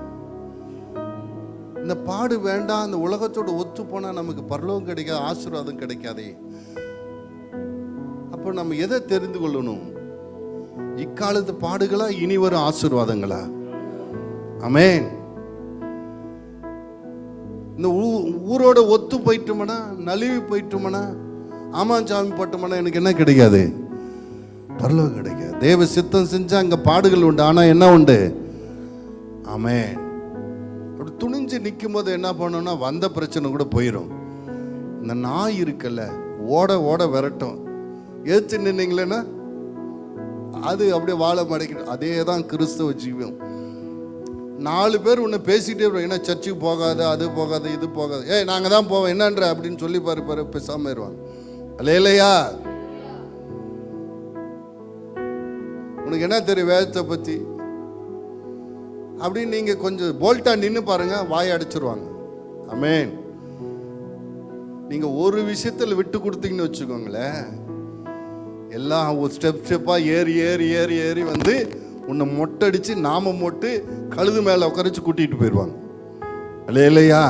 இந்த பாடு வேண்டாம், இந்த உலகத்தோட ஒத்து போனா நமக்கு பரலோகம் கிடைக்காது, ஆசீர்வாதம் கிடைக்காதே. அப்போ நம்ம எதை தெரிந்து கொள்ளணும்? இக்காலத்து பாடுகளா, இனி வரும் ஆசீர்வாதங்களா? ஆமென். இந்த ஊரோட ஒத்து போயிட்டோம்னா, நழுவி போயிட்டோம்னா, ஆமாஞ்சாமி போட்டோம்னா எனக்கு என்ன கிடைக்காது? பரலோகம் கிடைக்காது. தேவ சித்தம் செஞ்சா அங்க பாடுகள் உண்டு, ஆனா என்ன உண்டு? ஆமென். அப்படி துணிஞ்சு நிற்கும் போது என்ன பண்ணோம்னா வந்த பிரச்சனை கூட போயிடும். இந்த நாய் இருக்குல்ல, ஓட ஓட விரட்டும். ஏற்று நின்னீங்களேன்னா அது அப்படியே வாழ மடைக்கணும். அதே தான் கிறிஸ்தவ ஜீவம். 4 பேர் உன்னை பேசிட்டே இருப்போம், ஏன்னா சர்ச்சுக்கு போகாது, அது போகாது, இது போகாது, நாங்கள் தான் போவோம் என்னன்ற அப்படின்னு சொல்லி பாரு பேசாம இருவாங்க. அல்லேலூயா. உனக்கு என்ன தெரியும் வேதத்தை பற்றி அப்படின்னு நீங்க கொஞ்சம் போல்ட்டா நின்று பாருங்க, வாயை அடைச்சிருவாங்க. ஆமென். நீங்க ஒரு விஷயத்தில் விட்டு கொடுத்தீங்கன்னு வச்சுக்கோங்களேன், எல்லாம் ஒரு ஸ்டெப்பா ஏறி ஏறி ஏறி ஏறி வந்து உன்னை மொட்டடிச்சு நாம மொட்டு கழுது மேல உட்காரிச்சு கூட்டிட்டு போயிடுவாங்க. அல்லேலூயா.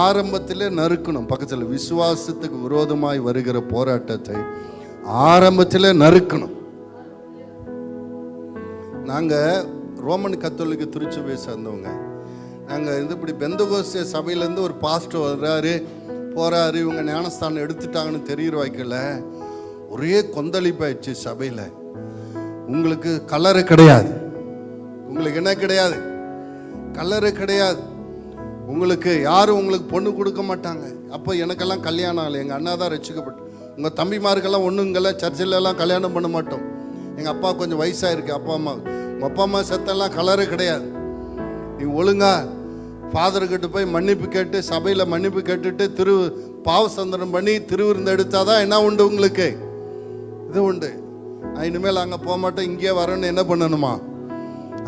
ஆரம்பத்தில் நறுக்கணும். பக்கத்தில் விசுவாசத்துக்கு விரோதமாய் வருகிற போராட்டத்தை ஆரம்பத்தில் நறுக்கணும். நாங்கள் ரோமன் கத்தோலிக்க திருச்சபையை சேர்ந்தவங்க. நாங்கள் இப்படி பெந்தகோஸ்தே சபையிலேருந்து ஒரு பாஸ்டர் வர்றாரு போகிறாரு. இவங்க ஞானஸ்தானம் எடுத்துட்டாங்கன்னு தெரிகிற வாய்க்கல ஒரே கொந்தளிப்பாயிடுச்சு சபையில். உங்களுக்கு கலரு கிடையாது, உங்களுக்கு என்ன கிடையாது, கலரு கிடையாது, உங்களுக்கு யாரும் உங்களுக்கு பொண்ணு கொடுக்க மாட்டாங்க. அப்போ எனக்கெல்லாம் கல்யாணம் ஆகலை, எங்கள் அண்ணா தான் ரசிக்கப்பட்டு. உங்கள் தம்பிமாருக்கெல்லாம் ஒன்றுங்கெல்லாம் சர்ச்சிலெல்லாம் கல்யாணம் பண்ண மாட்டோம். எங்கள் அப்பா கொஞ்சம் வயசாகிருக்கு அப்பா அம்மா. உங்கள் அப்பா அம்மா செத்தெல்லாம் கலரு கிடையாது. நீ ஒழுங்கா ஃபாதர்கிட்ட போய் மன்னிப்பு கேட்டு சபையில் மன்னிப்பு கேட்டுட்டு பாவ சந்தனம் பண்ணி திருவிருந்து எடுத்தாதான் என்ன உண்டு உங்களுக்கு, இது உண்டு. நான் இனிமேல் அங்கே போக மாட்டேன், இங்கேயே வரேன்னு என்ன பண்ணணுமா?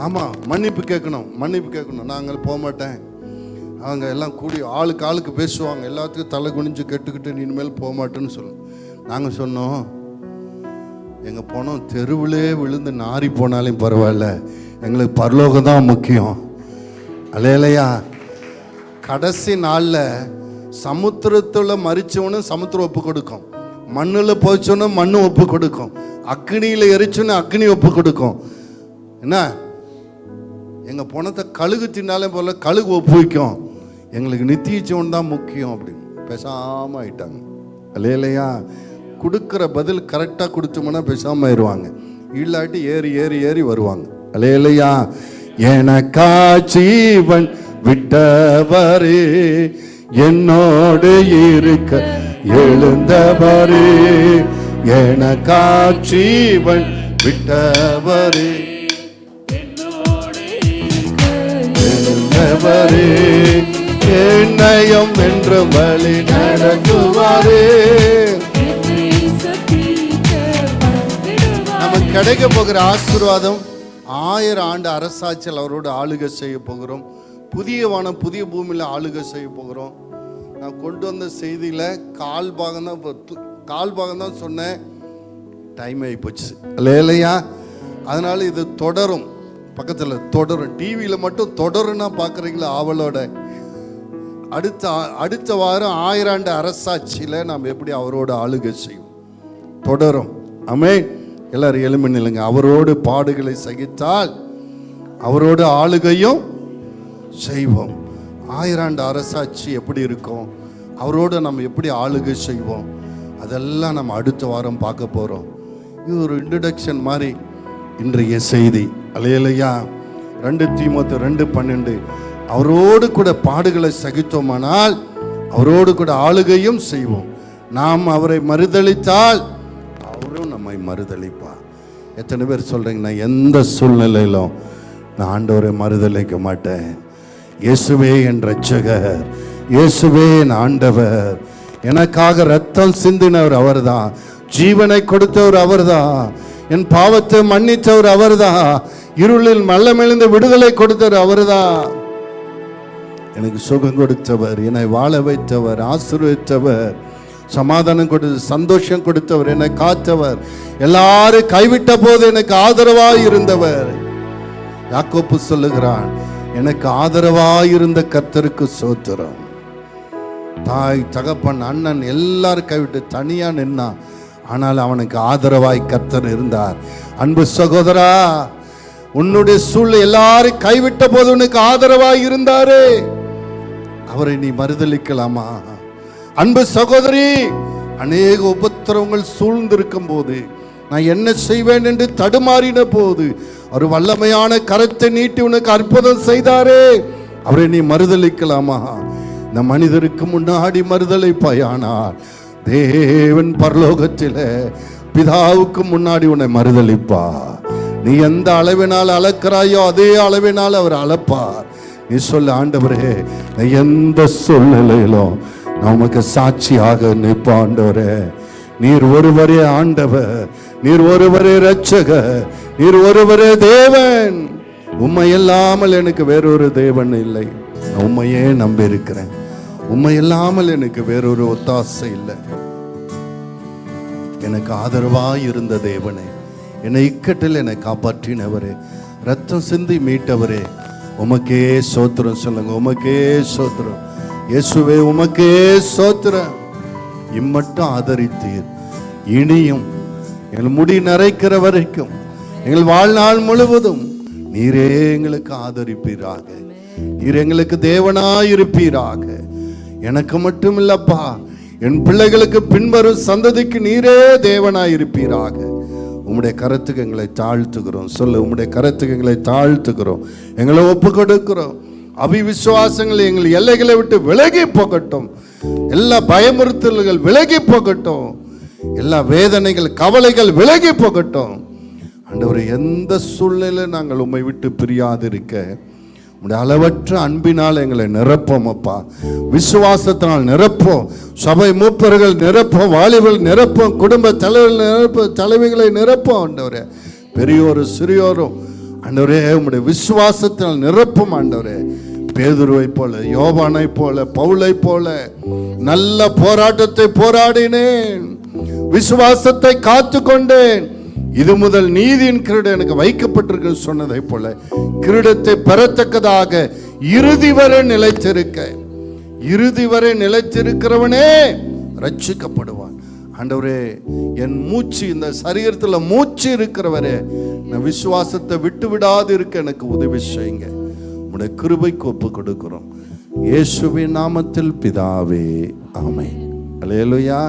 ஆமாம், மன்னிப்பு கேட்கணும், மன்னிப்பு கேட்கணும். நான் அங்கே போக மாட்டேன். அவங்க எல்லாம் கூடி ஆளுக்கு பேசுவாங்க, எல்லாத்துக்கும் தலை குனிஞ்சு கேட்டுக்கிட்டு நீ இனிமேல் போக மாட்டேன்னு சொல்லணும். நாங்கள் சொன்னோம், எங்கள் போனோம் தெருவிலே விழுந்து நாரி போனாலும் பரவாயில்ல, எங்களுக்கு பரலோகம் தான் முக்கியம். அல்லேலூயா. கடைசி நாளில் சமுத்திரத்தில் மறிச்சவனும் சமுத்திரம் ஒப்பு கொடுக்கும், மண்ணில் போச்சோன்னு மண்ணு ஒப்பு கொடுக்கும், அக்னியில் எரிச்சோன்னு அக்னி ஒப்பு கொடுக்கும். என்ன, எங்கள் பணத்தை கழுகு தின்னாலே போல கழுகு ஒப்பு வைக்கும், எங்களுக்கு நித்திய ஜீவன் தான் முக்கியம் அப்படின்னு பேசாமல் ஆயிட்டாங்க. அல்லேலூயா. கொடுக்குற பதில் கரெக்டாக கொடுத்தோம்னா பேசாமல் ஆயிடுவாங்க, இல்லாட்டி ஏறி ஏறி ஏறி வருவாங்க. அல்லேலூயா. எனக்கா ஜீவன் விட்டவரே, என்னோடு இருக்க எழுந்தவரே, எனக்கா ஜீவன் விட்டவரே, எழுந்தவரே, என்னையும் வென்று வழி நடத்துவாரே. நமக்கு கிடைக்க போகிற ஆசீர்வாதம் 1000 ஆண்டு அரசாட்சியில் அவரோடு ஆளுகை செய்ய போகிறோம். புதிய வானம் புதிய பூமியில் ஆளுகை செய்ய போகிறோம். நான் கொண்டு வந்த செய்தியில் கால் பாகம் தான் சொன்னேன், டைம் ஆகி போச்சு. இல்லையா? அதனால இது தொடரும், பக்கத்தில் தொடரும். டிவியில் மட்டும் தொடருன்னா பார்க்குறீங்களா ஆவலோட. அடுத்த வாரம் 1000 ஆண்டு அரசாட்சியில் நாம் எப்படி அவரோடு ஆளுகை செய்வோம் தொடரும். ஆமென். எல்லாரும் எழும்பி நில்லுங்க. அவரோடு பாடுகளை சகித்தால் அவரோடு ஆளுகையும் செய்வோம். 1000 ஆண்டு அரசாட்சி எப்படி இருக்கும், அவரோடு நம்ம எப்படி ஆளுகை செய்வோம், அதெல்லாம் நம்ம அடுத்த வாரம் பார்க்க போகிறோம். இது ஒரு இன்ட்ரடக்ஷன் மாதிரி இன்றைய செய்தி. அல்லேலூயா. 2 தீமோத்தேயு 2:12 அவரோடு கூட பாடுகளை சகித்தோமானால் அவரோடு கூட ஆளுகையும் செய்வோம். நாம் அவரை மறுதலித்தால் அவரும் நம்மை மறுதலிப்பார். எத்தனை பேர் சொல்றீங்க, நான் எந்த சூழ்நிலையிலும் நான் ஆண்டவரை மறுதலிக்க மாட்டேன், இயேசுவே என் இரட்சகர், இயேசுவே என் ஆண்டவர், எனக்காக ரத்தம் சிந்தினவர் அவர்தான், ஜீவனை கொடுத்தவர் அவர்தான், என் பாவத்தை மன்னித்தவர் அவர்தான், இருளில் மெல்லமெழுந்து விடுதலை கொடுத்தவர் அவர்தான், எனக்கு சுகம் கொடுத்தவர், என்னை வாழ வைத்தவர், ஆசீர்வதித்தவர், சமாதானம் கொடுத்து சந்தோஷம் கொடுத்தவர், என்னை காத்தவர், எல்லாரும் கைவிட்ட போது எனக்கு ஆதரவாய் இருந்தவர். யாக்கோப்பு சொல்லுகிறான், எனக்கு ஆதரவாய் இருந்த கர்த்தருக்கு ஸ்தோத்திரம். தாய் தகப்பன் அண்ணன் எல்லாரும் கைவிட்டு தனியா நின்னான், ஆனால் அவனுக்கு ஆதரவாய் கர்த்தர் இருந்தார். அன்பு சகோதரா, உன்னுடைய சூழ்நிலை எல்லாரும் கைவிட்ட போது உனக்கு ஆதரவாய் இருந்தாரு, அவரை நீ மறுதலிக்கலாமா? அன்பு சகோதரி, அநேக உபத்திரவங்கள் சூழ்ந்திருக்கும் போது, நான் என்ன செய்வேன் என்று தடுமாறின போது ஒரு வல்லமையான கரத்தை நீட்டி உனக்கு அற்புதம் செய்தாரே, அவரை நீ மறுதலிக்கலாமா? இந்த மனிதருக்கு முன்னாடி மறுதலிப்பாயானால் தேவன் பரலோகத்தில் பிதாவுக்கு முன்னாடி உன்னை மறுதலிப்பா. நீ எந்த அளவினால் அளக்கிறாயோ அதே அளவினால் அவர் அளப்பார். நீ சொல்ல, ஆண்டவரே, எந்த சூழ்நிலையிலும் நமக்கு சாட்சியாக நிற்ப ஆண்டவரே, நீர் ஒருவரே ஆண்டவர், நீர் ஒருவரே இரட்சகர், நீர் ஒருவரே தேவன், உம்மை இல்லாமல் எனக்கு வேறொரு தேவன் இல்லை. உம்மையே நம்பி இருக்கிறேன், உம்மை இல்லாமல் எனக்கு வேறொரு ஒத்தாசை இல்லை. எனக்கு ஆதரவாய் இருந்த தேவனே, என்னை இக்கட்டில் என்னை காப்பாற்றினவரே, ரத்தம் சிந்தி மீட்டவரே, உமக்கே சோத்திரம் சொல்லுங்க. உமக்கே சோத்திரம் இயேசுவே, உமக்கே சோத்திரம். இம்மட்டும் ஆதரித்தீர், இனியும் எங்கள் முடி நரைக்கிற வரைக்கும், எங்கள் வாழ்நாள் முழுவதும் நீரே எங்களுக்கு ஆதரிப்பீராக. நீர் எங்களுக்கு தேவனாயிருப்பீராக. எனக்கு மட்டும் இல்லப்பா, என் பிள்ளைகளுக்கு பின்வரும் சந்ததிக்கு நீரே தேவனாயிருப்பீராக. உம்முடைய கரத்துக்கு எங்களை தாழ்த்துகிறோம். சொல்லு, உம்முடைய கரத்துக்கு எங்களை தாழ்த்துகிறோம், எங்களை ஒப்பு கொடுக்கிறோம். அபிவிசுவாசங்கள் எங்கள் எல்லைகளை விட்டு விலகி போகட்டும். எல்லா பயமுறுத்தல்கள் விலகி போகட்டும். எல்லா வேதனைகள், கவலைகள் விலகி போகட்டும். ஆண்டவரே, எந்த சூழ்நிலை நாங்கள் உம்மை விட்டு பிரியாதிருக்க உம்முடைய அளவற்ற அன்பினால் எங்களை நிரப்போம் அப்பா. விசுவாசத்தினால் நிரப்போம். சபை மூப்பர்கள் நிரப்போம், வாலிபர்கள் நிரப்போம், குடும்ப தலைவர்கள் நிரப்போம், தலைவிகளை நிரப்போம். ஆண்டவரே, பெரியோரும் சிறியோரும் ஆண்டவரே உம்முடைய விசுவாசத்தினால் நிரப்பும். ஆண்டவரே, பேதுருவை போல, யோவானை போல, பவுலை போல நல்ல போராட்டத்தை போராடினேன், விசுவாசத்தை காத்து கொண்டேன், இது முதல் நீதியின் கிரீடம் எனக்கு வைக்கப்பட்டிருக்கு சொன்னதை போல கிரீடத்தை பெறத்தக்கதாக இறுதி வரை நிலைத்திருக்க, இறுதி வரை நிலைத்திருக்கிறவனே ரட்சிக்கப்படுவான். ஆண்டவரே, என் மூச்சு, இந்த சரீரத்தில் மூச்சு இருக்கிறவரே, நான் விசுவாசத்தை விட்டு விடாது இருக்க எனக்கு உதவி செய்யுங்க. உம்முடைய கிருபைக்கு ஒப்பு கொடுக்கிறோம். இயேசுவின் நாமத்தில் பிதாவே, ஆமென். அல்லேலூயா.